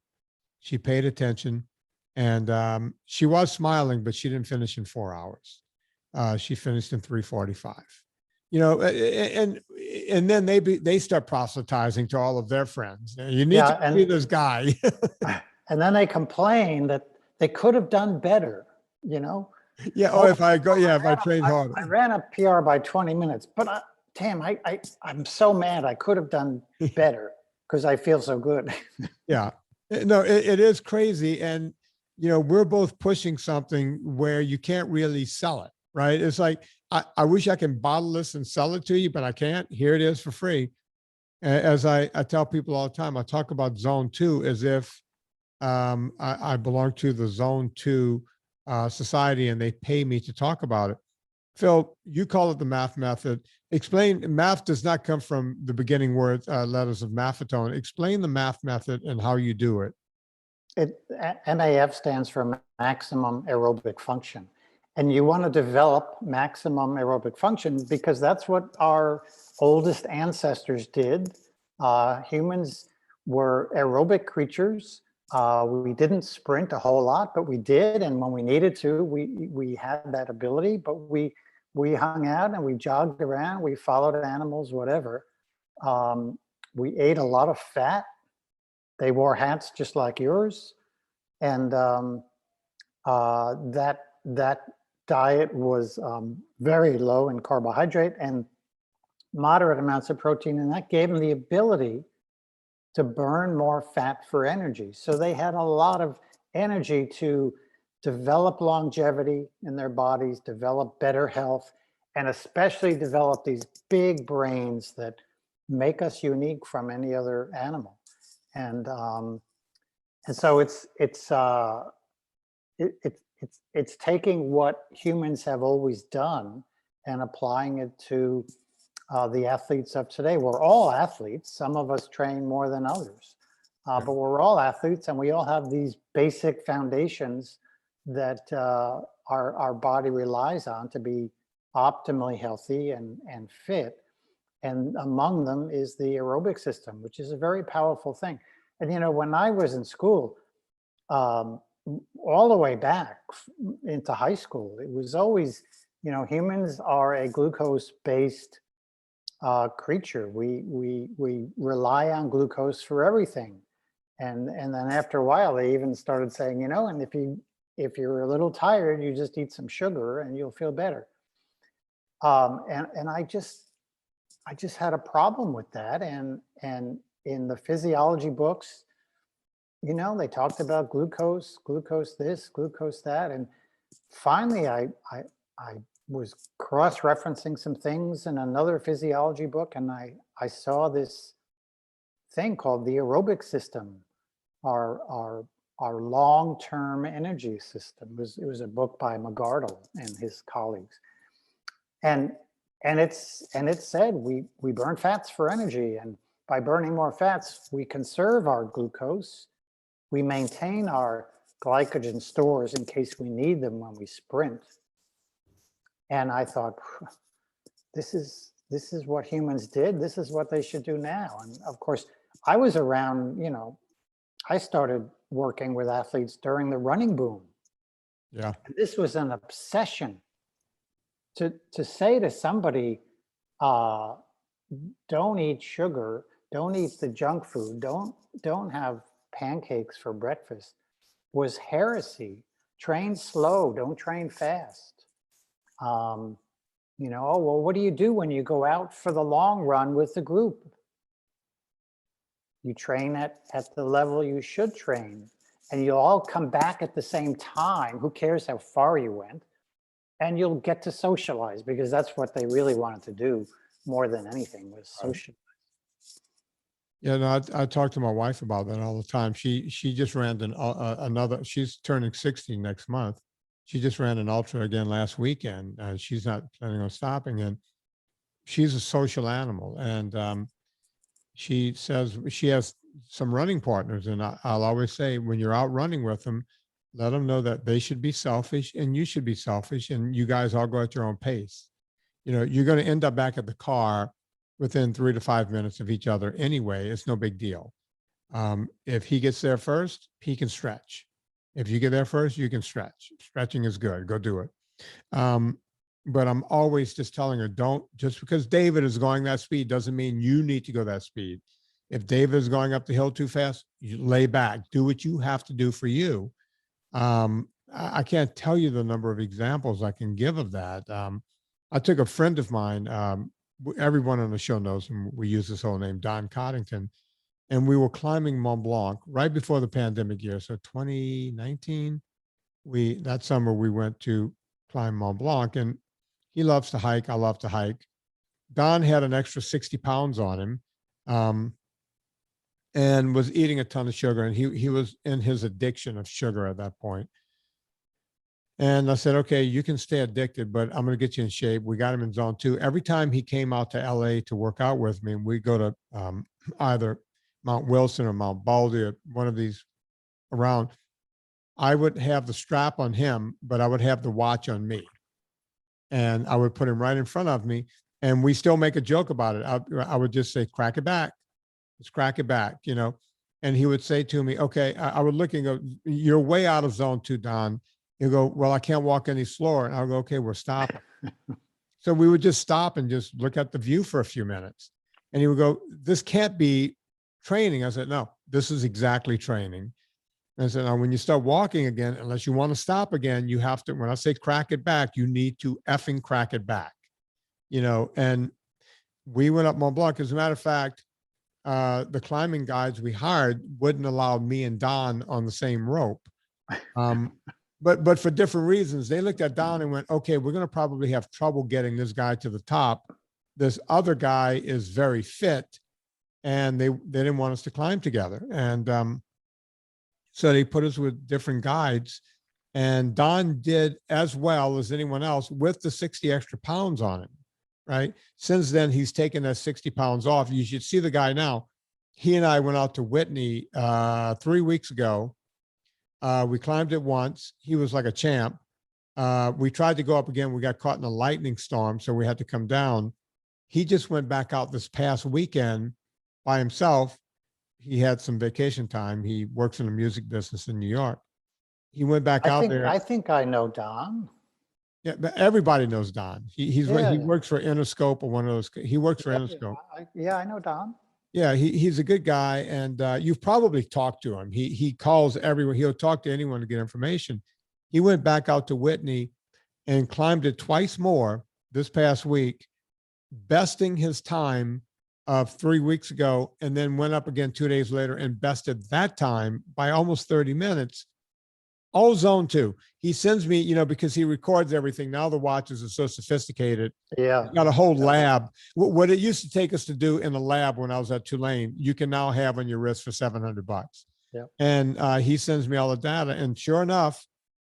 She paid attention, and she was smiling, but she didn't finish in 4 hours. She finished in 3:45. And then they start proselytizing to all of their friends. You need to see this guy. And then they complain that they could have done better, Yeah. Oh, if I trained harder. I ran a PR by 20 minutes, but damn, I'm so mad. I could have done better because I feel so good. Yeah. No, it is crazy. And, we're both pushing something where you can't really sell it, right? It's like, I wish I can bottle this and sell it to you, but I can't. Here it is for free. As I tell people all the time, I talk about zone 2 as if I belong to the zone 2 society and they pay me to talk about it. Phil, you call it the math method. Explain, math does not come from the beginning words, letters of Maffetone. Explain the math method and how you do it. MAF stands for maximum aerobic function. And you want to develop maximum aerobic function because that's what our oldest ancestors did. Humans were aerobic creatures. We didn't sprint a whole lot, but we did. And when we needed to, we had that ability, but we hung out and we jogged around, we followed animals, whatever. We ate a lot of fat. They wore hats just like yours. And that that diet was very low in carbohydrate and moderate amounts of protein, and that gave them the ability to burn more fat for energy. So they had a lot of energy to develop longevity in their bodies, develop better health, and especially develop these big brains that make us unique from any other animal. And so it's taking what humans have always done and applying it to the athletes of today. We're all athletes. Some of us train more than others, but we're all athletes, and we all have these basic foundations that our body relies on to be optimally healthy and fit. And among them is the aerobic system, which is a very powerful thing. And, you know, when I was in school, all the way back into high school, it was always, you know, humans are a glucose-based creature. We rely on glucose for everything. And then after a while, they even started saying, you know, and if you're a little tired, you just eat some sugar and you'll feel better. And I just had a problem with that. And in the physiology books, you know, they talked about glucose this, glucose that. And finally, I was cross-referencing some things in another physiology book, and I saw this thing called the aerobic system, our long-term energy system. It was a book by McGardle and his colleagues. And it said we burn fats for energy, and by burning more fats, we conserve our glucose, we maintain our glycogen stores in case we need them when we sprint. And I thought, this is what humans did. This is what they should do now. And of course, I was around, you know, I started working with athletes during the running boom. Yeah. And this was an obsession to say to somebody, don't eat sugar, don't eat the junk food, don't have pancakes for breakfast, was heresy. Train slow, don't train fast. You know, oh, well, what do you do when you go out for the long run with the group? You train at the level you should train, and you'll all come back at the same time. Who cares how far you went? And you'll get to socialize, because that's what they really wanted to do more than anything, was socialize. Yeah, no, I talk to my wife about that all the time. She just ran another. She's turning 60 next month. She just ran an ultra again last weekend. She's not planning on stopping, and she's a social animal. And she says she has some running partners, and I'll always say, when you're out running with them, let them know that they should be selfish and you should be selfish, and you guys all go at your own pace. You know, you're going to end up back at the car within 3 to 5 minutes of each other anyway. It's no big deal. If he gets there first, he can stretch. If you get there first, you can stretch. Stretching is good. Go do it. But I'm always just telling her, don't, just because David is going that speed doesn't mean you need to go that speed. If David is going up the hill too fast, you lay back, do what you have to do for you. I can't tell you the number of examples I can give of that. I took a friend of mine, everyone on the show knows him. We use his whole name, Don Coddington. And we were climbing Mont Blanc right before the pandemic year. So 2019, that summer we went to climb Mont Blanc, and he loves to hike. I love to hike. Don had an extra 60 pounds on him, and was eating a ton of sugar. And he was in his addiction of sugar at that point. And I said, okay, you can stay addicted, but I'm going to get you in shape. We got him in zone 2. Every time he came out to LA to work out with me, we go to either Mount Wilson or Mount Baldy, or one of these around, I would have the strap on him, but I would have the watch on me. And I would put him right in front of me. And we still make a joke about it. I would just say, crack it back. Let's crack it back, you know. And he would say to me, okay, I would look and go, you're way out of zone 2, Don. He'll go, well, I can't walk any slower. And I'll go, okay, we're stopping. So we would just stop and just look at the view for a few minutes. And he would go, this can't be training. I said, no, this is exactly training. And I said, now, when you start walking again, unless you want to stop again, you have to, when I say crack it back, you need to effing crack it back, and we went up Mont Blanc. As a matter of fact, the climbing guides we hired wouldn't allow me and Don on the same rope. But for different reasons. They looked at Don and went, okay, we're going to probably have trouble getting this guy to the top. This other guy is very fit, and they didn't want us to climb together. And so they put us with different guides, and Don did as well as anyone else with the 60 extra pounds on him, right? Since then, he's taken that 60 pounds off. You should see the guy now. He and I went out to Whitney 3 weeks ago. We climbed it once. He was like a champ. We tried to go up again. We got caught in a lightning storm, so we had to come down. He just went back out this past weekend by himself. He had some vacation time. He works in the music business in New York. He went back out there. I think I know Don. Yeah, but everybody knows Don. He Yeah. works for Interscope, or one of those. He works for Interscope. I know Don. Yeah, he's a good guy, and you've probably talked to him. He calls everyone. He'll talk to anyone to get information. He went back out to Whitney and climbed it twice more this past week, besting his time of 3 weeks ago, and then went up again 2 days later and bested that time by almost 30 minutes. All zone 2. He sends me, because he records everything. Now the watches are so sophisticated. Yeah. He's got a whole lab. What it used to take us to do in a lab when I was at Tulane, you can now have on your wrist for $700. Yeah. And he sends me all the data. And sure enough,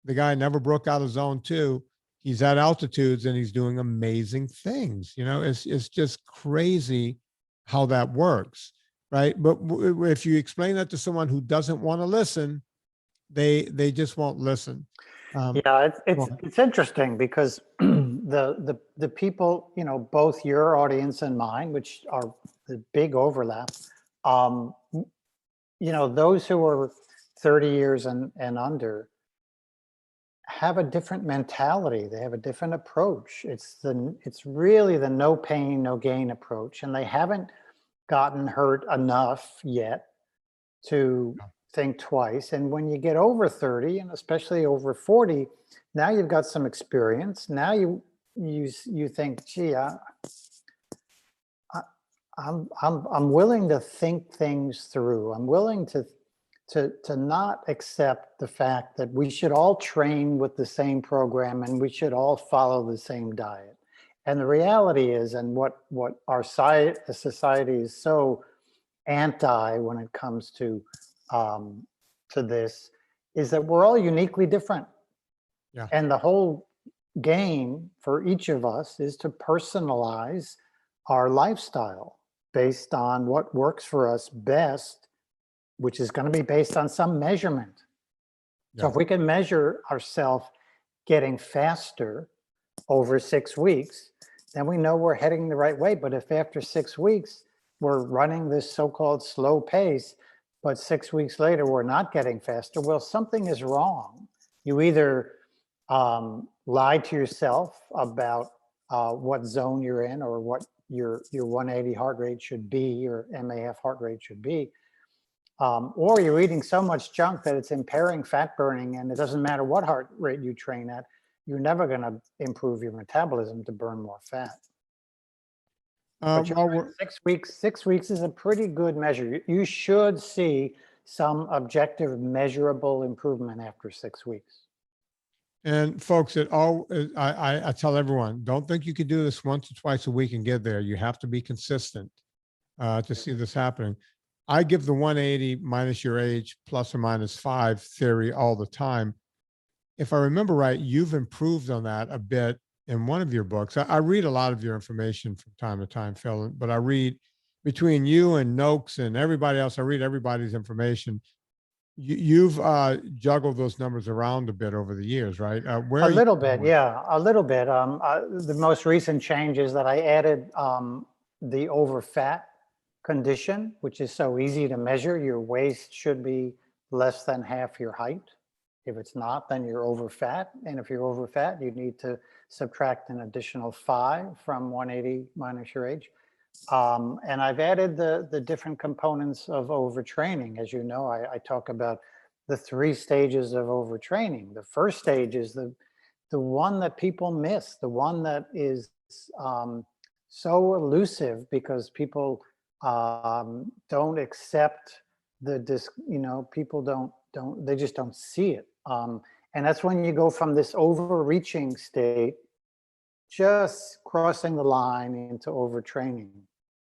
the guy never broke out of zone 2. He's at altitudes and he's doing amazing things. It's just crazy how that works, right? But if you explain that to someone who doesn't want to listen, they just won't listen. Yeah, it's interesting because the people, both your audience and mine, which are the big overlap, those who are 30 years and under have a different mentality. They have a different approach. It's really the no pain, no gain approach, and they haven't gotten hurt enough yet to think twice. And when you get over 30, and especially over 40, now you've got some experience. Now you think, gee, I'm willing to think things through. I'm willing to not accept the fact that we should all train with the same program and we should all follow the same diet. And the reality is, and what our society is so anti when it comes to this, is that we're all uniquely different. Yeah. And the whole game for each of us is to personalize our lifestyle based on what works for us best, which is going to be based on some measurement. Yeah. So if we can measure ourselves getting faster over 6 weeks, then we know we're heading the right way. But if after 6 weeks, we're running this so-called slow pace, but 6 weeks later, we're not getting faster, well, something is wrong. You either lie to yourself about what zone you're in or what your 180 heart rate should be, your MAF heart rate should be, or you're eating so much junk that it's impairing fat burning, and it doesn't matter what heart rate you train at, you're never going to improve your metabolism to burn more fat. But 6 weeks. 6 weeks is a pretty good measure. You should see some objective, measurable improvement after 6 weeks. And folks, I tell everyone, don't think you can do this once or twice a week and get there. You have to be consistent to see this happening. I give the 180 minus your age plus or minus 5 theory all the time. If I remember right, you've improved on that a bit in one of your books. I read a lot of your information from time to time, Phil, but I read between you and Noakes and everybody else, I read everybody's information. You've juggled those numbers around a bit over the years, right? A little bit. The most recent change is that I added the overfat condition, which is so easy to measure. Your waist should be less than half your height. If it's not, then you're overfat. And if you're overfat, you need to subtract an additional 5 from 180 minus your age. And I've added the different components of overtraining. As you know, I talk about the 3 stages of overtraining. The first stage is the one that people miss, the one that is so elusive because people don't accept people they just don't see it. And that's when you go from this overreaching state, just crossing the line into overtraining.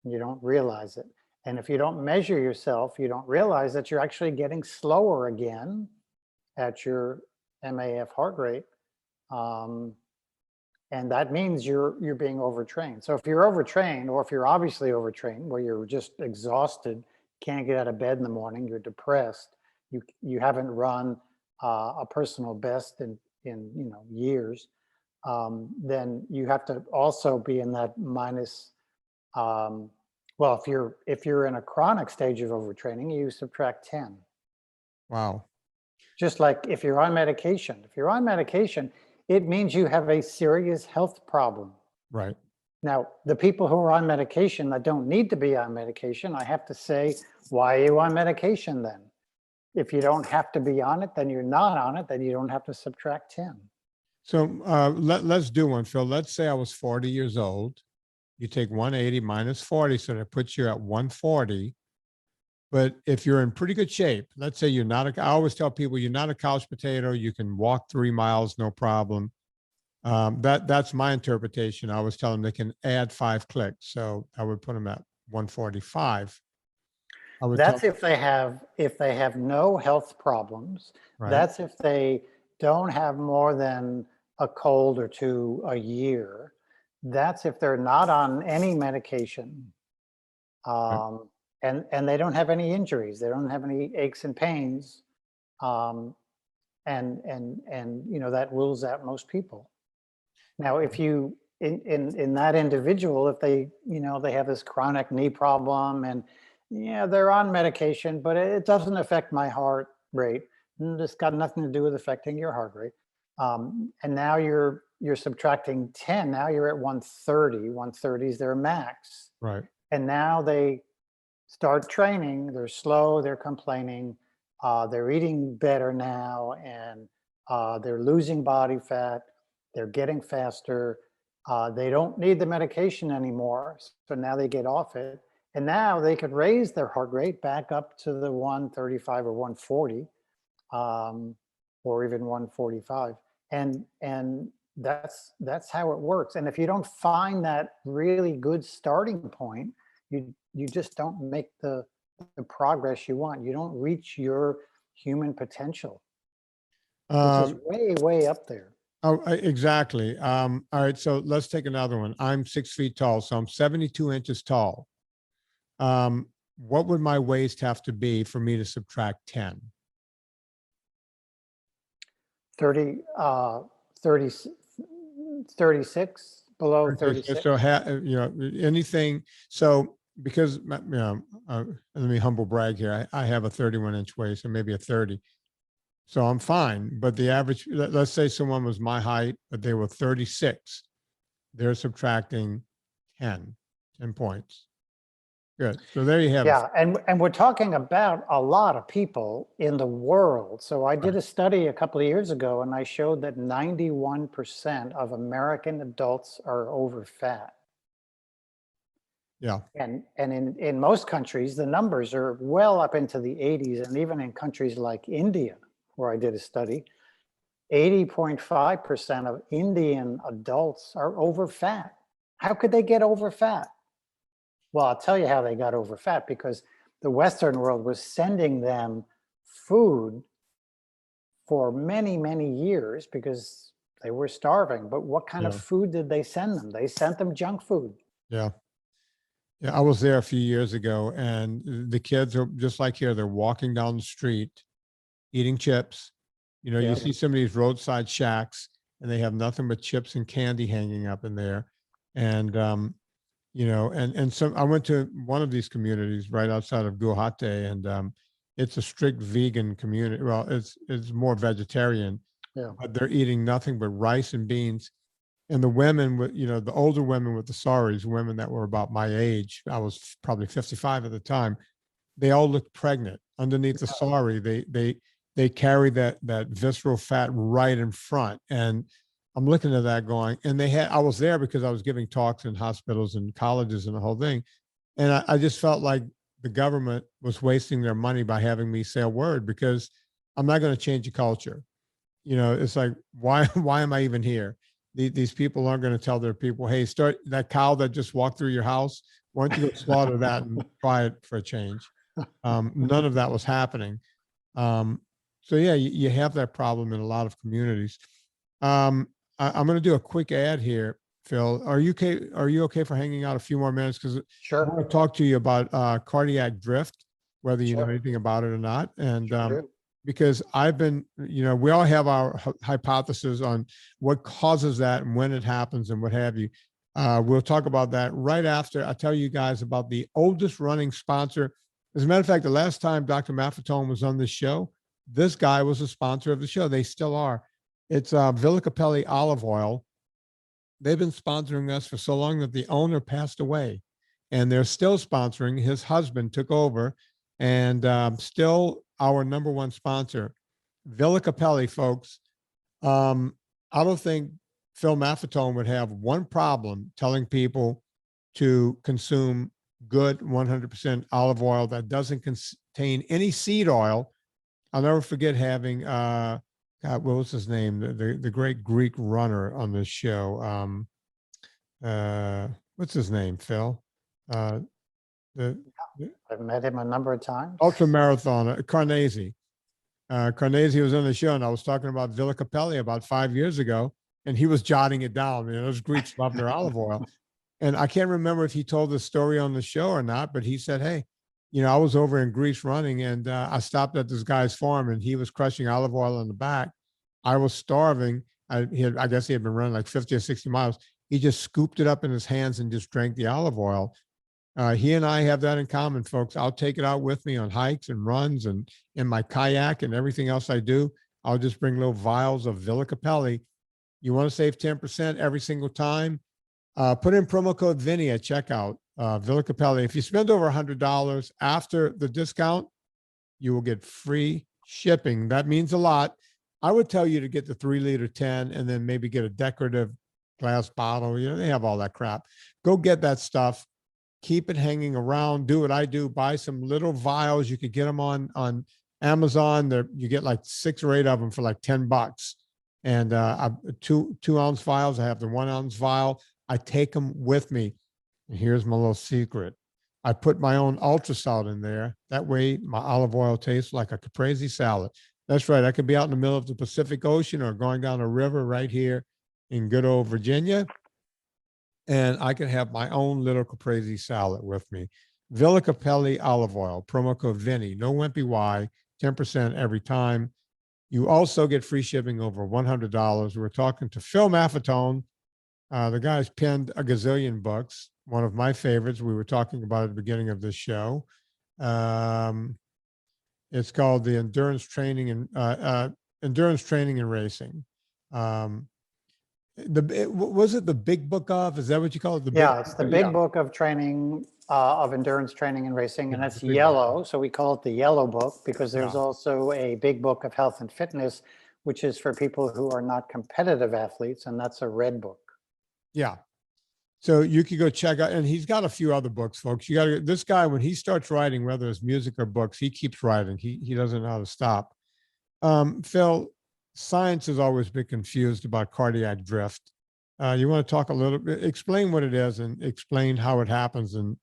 You don't realize it. And if you don't measure yourself, you don't realize that you're actually getting slower again at your MAF heart rate. And that means you're being overtrained. So if you're overtrained, or if you're obviously overtrained, where you're just exhausted, can't get out of bed in the morning, you're depressed, you haven't run a personal best in years, then you have to also be in that minus. Well, if you're in a chronic stage of overtraining, you subtract 10. Wow. Just like if you're on medication. If you're on medication, it means you have a serious health problem. Right. Now, the people who are on medication that don't need to be on medication, I have to say, why are you on medication then? If you don't have to be on it, then you're not on it, then you don't have to subtract 10. So let's do one, Phil. Let's say I was 40 years old. You take 180 minus 40, so that puts you at 140. But if you're in pretty good shape, let's say you're not, I always tell people you're not a couch potato, you can walk 3 miles, no problem. That's my interpretation. I always tell them they can add 5 clicks. So I would put them at 145. That's if they have no health problems. Right. That's if they don't have more than a cold or 2 a year. That's if they're not on any medication. Right. And they don't have any injuries. They don't have any aches and pains. And that rules out most people. Now, if you, in that individual, if they have this chronic knee problem and they're on medication, but it doesn't affect my heart rate. It's got nothing to do with affecting your heart rate. And now you're subtracting 10. Now you're at 130. 130 is their max. Right. And now they start training. They're slow. They're complaining. They're eating better now, and they're losing body fat. They're getting faster. They don't need the medication anymore. So now they get off it. And now they could raise their heart rate back up to the 135 or 140, or even 145. And that's how it works. And if you don't find that really good starting point, you just don't make the progress you want. You don't reach your human potential, which is way, way up there. Oh, exactly. All right. So let's take another one. I'm 6 feet tall, so I'm 72 inches tall. What would my waist have to be for me to subtract 10? 36, below 36. So, anything. So, because, let me humble brag here. I have a 31-inch waist, and maybe a 30. So I'm fine. But the average, let's say someone was my height, but they were 36. They're subtracting 10 points. Good. So there you have it. Yeah, and we're talking about a lot of people in the world. So I did a study a couple of years ago, and I showed that 91% of American adults are over fat. Yeah. And in most countries, the numbers are well up into the 80s, and even in countries like India, where I did a study, 80.5% of Indian adults are over fat. How could they get over fat? Well, I'll tell you how they got over fat, because the Western world was sending them food for many, many years because they were starving. But what kind of food did they send them? They sent them junk food. Yeah. Yeah. I was there a few years ago, and the kids are just like here. They're walking down the street, eating chips. You see some of these roadside shacks, and they have nothing but chips and candy hanging up in there. And, and so I went to one of these communities right outside of Guwahati, and it's a strict vegan community. Well, it's more vegetarian, but they're eating nothing but rice and beans. And the women with, the older women with the saris, women that were about my age, I was probably 55 at the time, they all looked pregnant underneath the sari. they carry that visceral fat right in front. And I'm looking at that going, and I was there because I was giving talks in hospitals and colleges and the whole thing. And I just felt like the government was wasting their money by having me say a word, because I'm not going to change the culture. It's like, why am I even here? These people aren't going to tell their people, hey, start that cow that just walked through your house. Why don't you go slaughter that and try it for a change? None of that was happening. So yeah, you have that problem in a lot of communities. I'm going to do a quick ad here, Phil. Are you okay? Are you okay for hanging out a few more minutes? Because I Sure. want to talk to you about cardiac drift, whether you know Sure. anything about it or not. And Sure do. because I've been, we all have our hypothesis on what causes that and when it happens and what have you. We'll talk about that right after I tell you guys about the oldest running sponsor. As a matter of fact, the last time Dr. Maffetone was on this show, this guy was a sponsor of the show. They still are. It's Vinnie Capelli olive oil. They've been sponsoring us for so long that the owner passed away, and they're still sponsoring. His husband took over, and still our number one sponsor, Vinnie Capelli, folks. I don't think Phil Maffetone would have one problem telling people to consume good 100% olive oil that doesn't contain any seed oil. I'll never forget having God, what was his name? The great Greek runner on this show. What's his name, Phil? The I've met him a number of times. ultra marathoner, Carnesi. Carnesi was on the show, and I was talking about Vinnie Capelli about 5 years ago, and he was jotting it down. Those Greeks love their olive oil. And I can't remember if he told the story on the show or not, but he said, hey, I was over in Greece running, and I stopped at this guy's farm, and he was crushing olive oil in the back. I was starving. I guess he had been running like 50 or 60 miles. He just scooped it up in his hands and just drank the olive oil. He and I have that in common, folks. I'll take it out with me on hikes and runs and in my kayak and everything else I do. I'll just bring little vials of Vinnie Capelli. You want to save 10% every single time? Put in promo code Vinnie at checkout, Vinnie Capelli. If you spend over $100 after the discount, you will get free shipping. That means a lot. I would tell you to get the 3-liter 10 and then maybe get a decorative glass bottle. They have all that crap. Go get that stuff. Keep it hanging around. Do what I do. Buy some little vials. You could get them on Amazon. You get like 6 or 8 of them for like $10. And 2-ounce vials. I have the 1-ounce vial. I take them with me. And here's my little secret. I put my own ultra salt in there. That way my olive oil tastes like a caprese salad. That's right. I could be out in the middle of the Pacific Ocean or going down a river right here in good old Virginia, and I can have my own little caprese salad with me. Vinnie Capelli olive oil, promo code Vinnie, no wimpy Y, 10% every time. You also get free shipping over $100. We're talking to Phil Maffetone. The guy's penned a gazillion books. One of my favorites we were talking about at the beginning of this show. It's called the Endurance Training and Racing. Was it the Big Book of? Is that what you call it? It's the big book of training, of endurance training and racing, and it's yellow. So we call it the yellow book because there's also a big book of health and fitness, which is for people who are not competitive athletes, and that's a red book. Yeah. So you could go check out, and he's got a few other books, folks. You got to, this guy, when he starts writing, whether it's music or books, he keeps writing. He doesn't know how to stop. Phil, science has always been confused about cardiac drift. You want to talk a little bit, explain what it is and explain how it happens and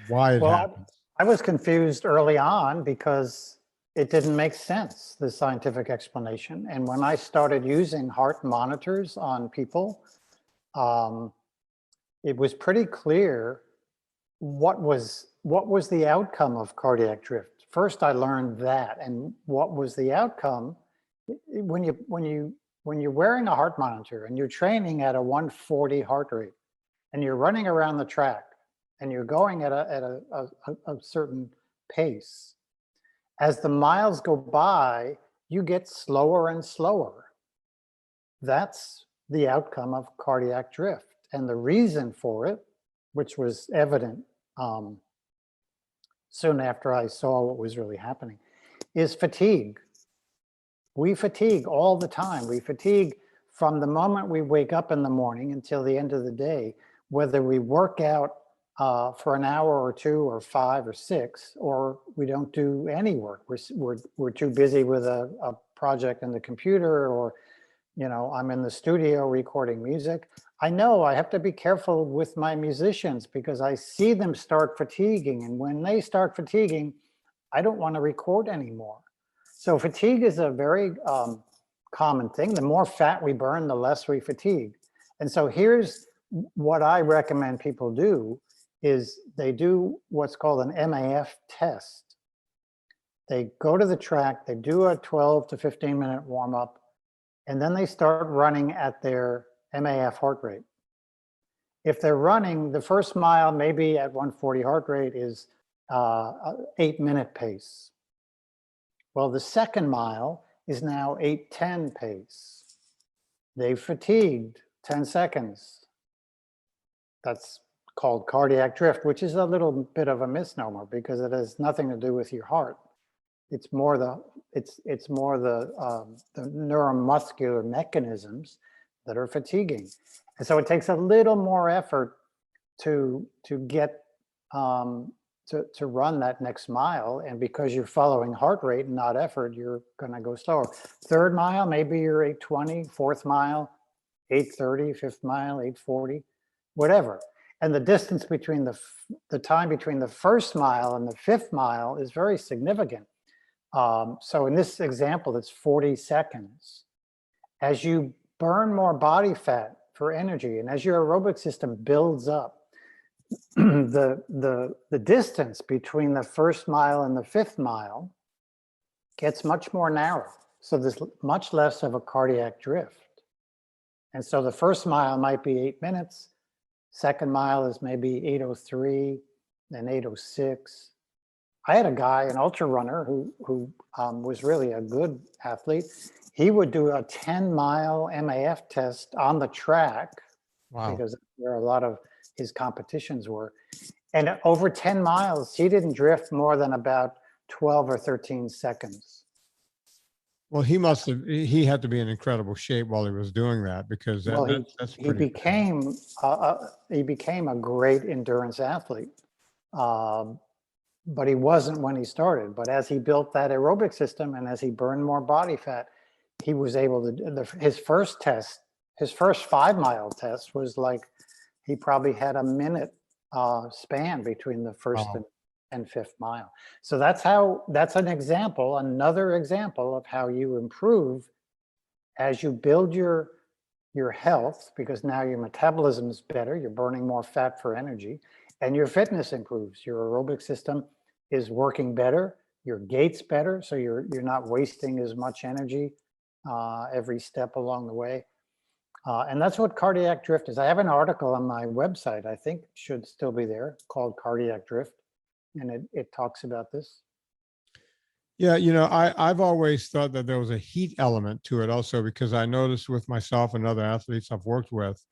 why it happens. I was confused early on because it didn't make sense, the scientific explanation. And when I started using heart monitors on people, it was pretty clear what was the outcome of cardiac drift. First, I learned that, and what was the outcome when you're wearing a heart monitor and you're training at a 140 heart rate, and you're running around the track, and you're going at a certain pace. As the miles go by, you get slower and slower. That's the outcome of cardiac drift. And the reason for it, which was evident soon after I saw what was really happening, is fatigue. We fatigue all the time. We fatigue from the moment we wake up in the morning until the end of the day, whether we work out for an hour or two or 5 or 6, or we don't do any work. We're too busy with a project in the computer, or, I'm in the studio recording music. I know I have to be careful with my musicians because I see them start fatiguing. And when they start fatiguing, I don't want to record anymore. So fatigue is a very common thing. The more fat we burn, the less we fatigue. And so here's what I recommend people do is they do what's called an MAF test. They go to the track, they do a 12 to 15 minute warm up, and then they start running at their MAF heart rate. If they're running, the first mile, maybe at 140 heart rate, is 8-minute pace. Well, the second mile is now 8:10 pace. They've fatigued 10 seconds. That's called cardiac drift, which is a little bit of a misnomer because it has nothing to do with your heart. It's more the neuromuscular mechanisms that are fatiguing. And so it takes a little more effort to get to run that next mile. And because you're following heart rate and not effort, you're going to go slower. Third mile, maybe you're 8:20, fourth mile, 8:30, fifth mile, 8:40, whatever. And the distance between the time between the first mile and the fifth mile is very significant. So in this example, it's 40 seconds. As you burn more body fat for energy, and as your aerobic system builds up, the distance between the first mile and the fifth mile gets much more narrow. So there's much less of a cardiac drift. And so the first mile might be 8 minutes. Second mile is maybe 8:03, then 8:06. I had a guy, an ultra runner, who was really a good athlete. He would do a 10-mile MAF test on the track. Wow. Because there are a lot of his competitions were. And over 10 miles, he didn't drift more than about 12 or 13 seconds. Well, he had to be in incredible shape while he was doing that, because that's pretty. He became a great endurance athlete, but he wasn't when he started. But as he built that aerobic system and as he burned more body fat, he was able to. His first 5-mile test was like he probably had a minute span between the first and fifth mile. So that's another example of how you improve as you build your health, because now your metabolism is better, you're burning more fat for energy, and your fitness improves. Your aerobic system is working better, your gait's better, so you're not wasting as much energy every step along the way. And that's what cardiac drift is. I have an article on my website, I think it should still be there, called Cardiac Drift. And it talks about this. Yeah, I've always thought that there was a heat element to it also, because I noticed with myself and other athletes I've worked with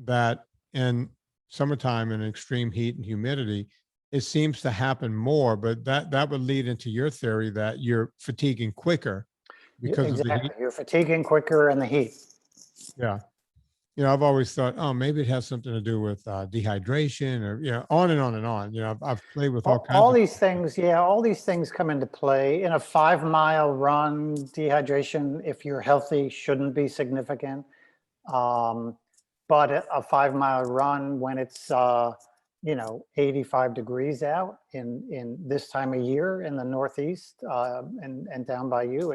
that in summertime in extreme heat and humidity, it seems to happen more, but that would lead into your theory that you're fatiguing quicker because of the heat. You're fatiguing quicker in the heat. Yeah. I've always thought, oh, maybe it has something to do with dehydration, or, on and on and on. I've played with all these things. Yeah, all these things come into play. In a 5-mile run, dehydration, if you're healthy, shouldn't be significant. But a 5-mile run, when it's 85 degrees out in this time of year in the Northeast and down by you,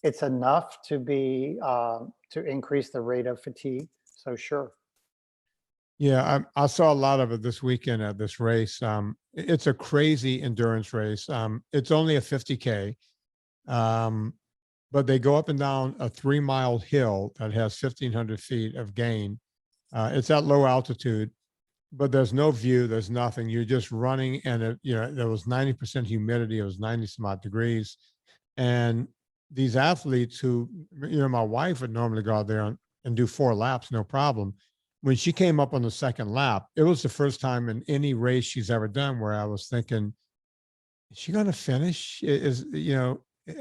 it's enough to be to increase the rate of fatigue. So sure. Yeah, I saw a lot of it this weekend at this race. It's a crazy endurance race. It's only a 50K, but they go up and down a 3-mile hill that has 1,500 feet of gain. It's at low altitude, but there's no view. There's nothing. You're just running, and there was 90% humidity. It was 90 some odd degrees, and these athletes who, my wife would normally go out there and do 4 laps, no problem. When she came up on the second lap, it was the first time in any race she's ever done where I was thinking, is she going to finish?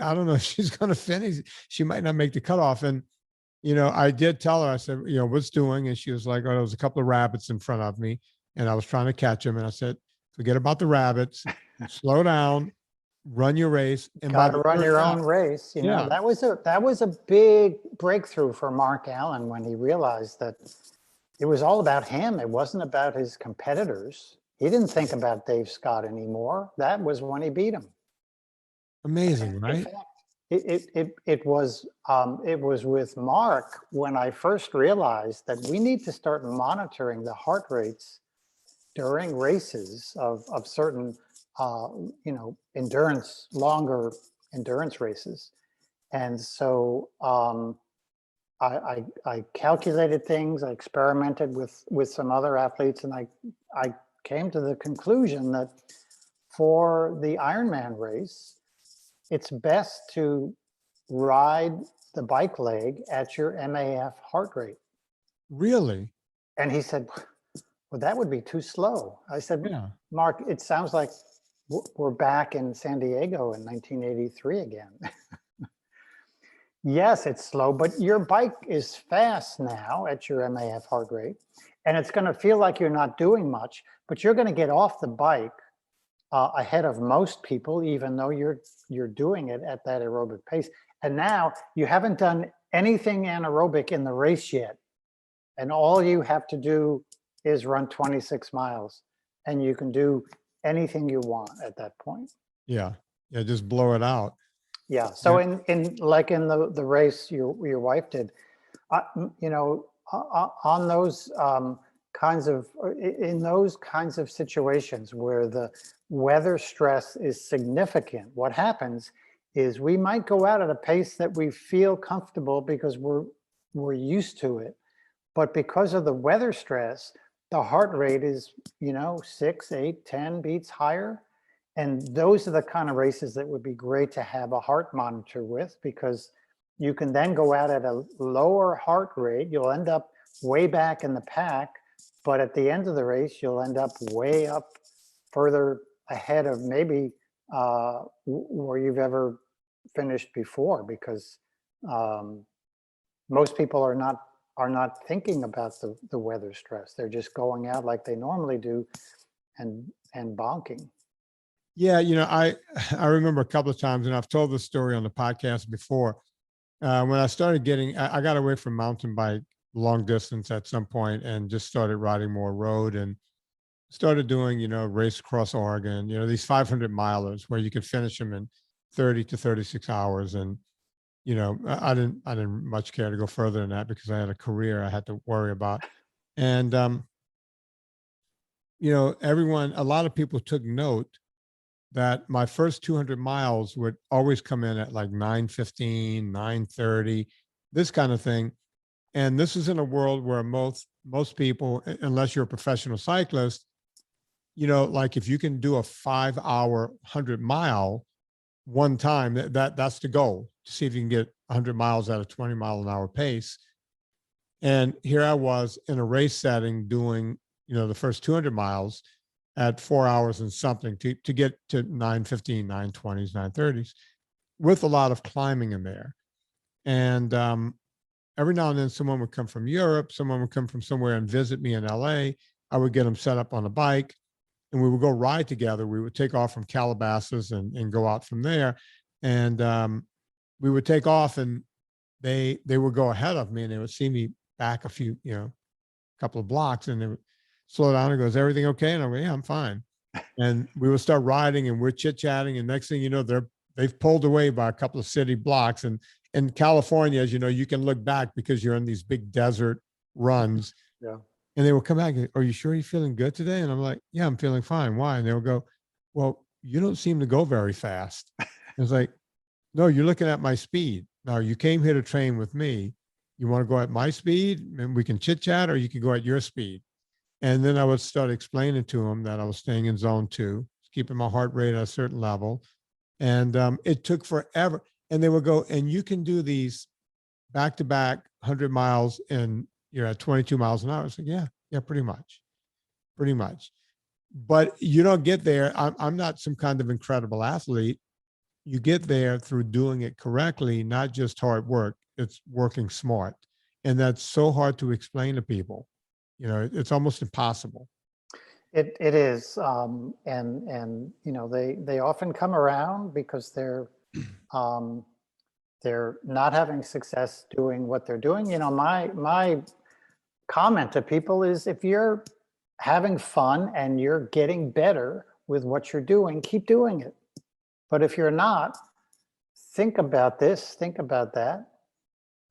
I don't know if she's going to finish. She might not make the cutoff. And, you know, I did tell her, I said, you know, what's doing? And she was like, oh, there was a couple of rabbits in front of me and I was trying to catch them. And I said, forget about the rabbits, slow down, run your race. And by Got to the run third your lap, own race. You know, yeah, that was a big breakthrough for Mark Allen when he realized that it was all about him. It wasn't about his competitors. He didn't think about Dave Scott anymore. That was when he beat him. amazing, In right? fact, it was with Mark when I first realized that we need to start monitoring the heart rates during races of certain you know, longer endurance races. And so I calculated things, I experimented with some other athletes, and I came to the conclusion that for the Ironman race, it's best to ride the bike leg at your MAF heart rate. Really? And he said, well, that would be too slow. I said, Yeah. Mark, it sounds like we're back in San Diego in 1983 again. Yes, it's slow, but your bike is fast now at your MAF heart rate, and it's going to feel like you're not doing much, but you're going to get off the bike ahead of most people, even though you're doing it at that aerobic pace. And now you haven't done anything anaerobic in the race yet, and all you have to do is run 26 miles, and you can do anything you want at that point. Yeah. Yeah. Just blow it out. Yeah. So Yeah. in like in the race your wife did, you know, on those in those kinds of situations where the weather stress is significant, what happens is we might go out at a pace that we feel comfortable because we're used to it, but because of the weather stress, the heart rate is, you know, 6, 8, 10 beats higher. And those are the kind of races that would be great to have a heart monitor with, because you can then go out at a lower heart rate. You'll end up way back in the pack, but at the end of the race, you'll end up way up further ahead of maybe where you've ever finished before, because most people are not thinking about the weather stress. They're just going out like they normally do and bonking. Yeah, you know, I remember a couple of times, and I've told this story on the podcast before. When I started getting, I got away from mountain bike long distance at some point, and just started riding more road, and started doing, you know, race across Oregon. You know, these 500 milers where you could finish them in 30 to 36 hours, and you know, I didn't much care to go further than that because I had a career I had to worry about, and you know, a lot of people took note that my first 200 miles would always come in at like 9:15, 9:30, this kind of thing. And this is in a world where most people, unless you're a professional cyclist, you know, like if you can do a 5-hour 100-mile one time, that's the goal, to see if you can get 100 miles at a 20-mile-an-hour pace. And here I was in a race setting doing, you know, the first 200 miles at 4 hours and something to get to 9:15, 9:20s, 9:30s, with a lot of climbing in there. And every now and then someone would come from Europe, someone would come from somewhere and visit me in LA. I would get them set up on a bike and we would go ride together. We would take off from Calabasas and go out from there. And we would take off, and they would go ahead of me, and they would see me back a few, you know, couple of blocks, and they would slow down and goes, everything okay? And I go, yeah, I'm fine. And we would start riding, and we're chit chatting. And next thing you know, they've pulled away by a couple of city blocks. And in California, as you know, you can look back because you're in these big desert runs. Yeah. And they will come back and, are you sure you're feeling good today? And I'm like, yeah, I'm feeling fine. Why? And they will go, well, you don't seem to go very fast. It's like, no, you're looking at my speed. Now, you came here to train with me. You want to go at my speed and we can chit chat, or you can go at your speed. And then I would start explaining to them that I was staying in zone 2, keeping my heart rate at a certain level. And it took forever. And they would go, and you can do these back-to-back 100 miles and you're at 22 miles an hour. I said, yeah, pretty much. But you don't get there. I'm not some kind of incredible athlete. you get there through doing it correctly, not just hard work. It's working smart. And that's so hard to explain to people. You know, it's almost impossible. It is, and you know, they often come around because um, they're not having success doing what they're doing. You know, my comment to people is, if you're having fun and you're getting better with what you're doing, keep doing it. But if you're not, think about this, think about that.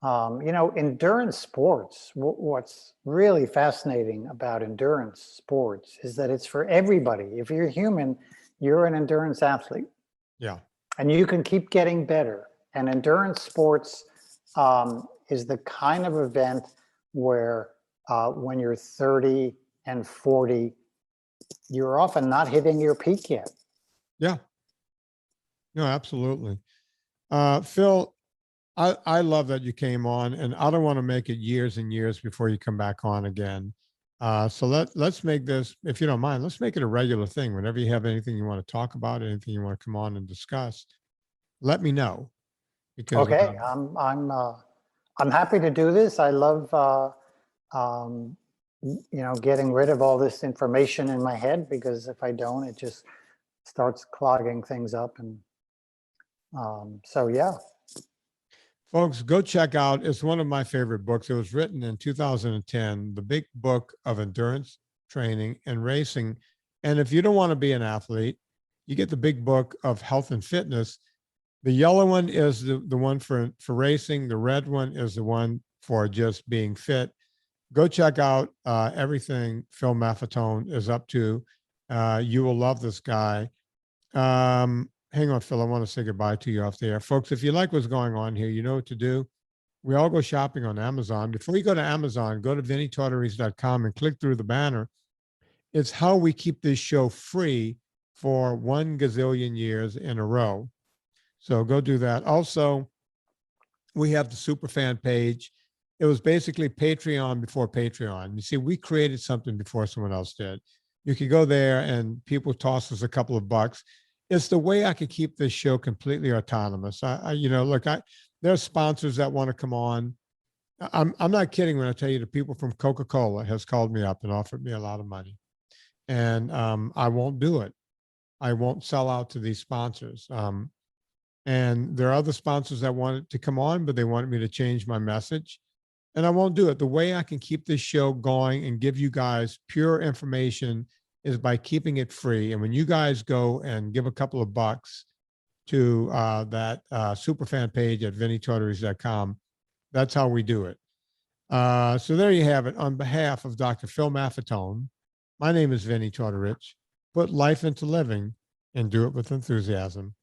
You know, endurance sports, what's really fascinating about endurance sports is that it's for everybody. If you're human, you're an endurance athlete. Yeah. And you can keep getting better. And endurance sports is the kind of event where when you're 30 and 40, you're often not hitting your peak yet. Yeah. No, absolutely. Phil, I love that you came on, and I don't want to make it years and years before you come back on again. So let's make this, if you don't mind, let's make it a regular thing. Whenever you have anything you want to talk about, anything you want to come on and discuss, let me know. Because Okay, I'm happy to do this. I love you know, getting rid of all this information in my head, because if I don't, it just starts clogging things up. And so, yeah. folks, go check out. It's one of my favorite books. It was written in 2010, The Big Book of Endurance Training and Racing. And if you don't want to be an athlete, you get the Big Book of Health and Fitness. The yellow one is the one for racing. The red one is the one for just being fit. Go check out everything Phil Maffetone is up to. You will love this guy. Hang on, Phil. I want to say goodbye to you off the air. Folks, if you like what's going on here, you know what to do. We all go shopping on Amazon. Before you go to Amazon, go to VinnieTortorich.com and click through the banner. It's how we keep this show free for 1 gazillion years in a row. So go do that. Also, we have the Superfan page. It was basically Patreon before Patreon. You see, we created something before someone else did. You could go there and people toss us a couple of bucks. It's the way I could keep this show completely autonomous. You know, look, there are sponsors that want to come on. I'm not kidding when I tell you the people from Coca-Cola has called me up and offered me a lot of money, and I won't do it. I won't sell out to these sponsors. And there are other sponsors that wanted to come on, but they wanted me to change my message, and I won't do it. The way I can keep this show going and give you guys pure information is by keeping it free. And when you guys go and give a couple of bucks to that Superfan page at VinnieTortorich.com, that's how we do it. So there you have it. On behalf of Dr. Phil Maffetone, my name is Vinnie Tortorich. Put life into living and do it with enthusiasm.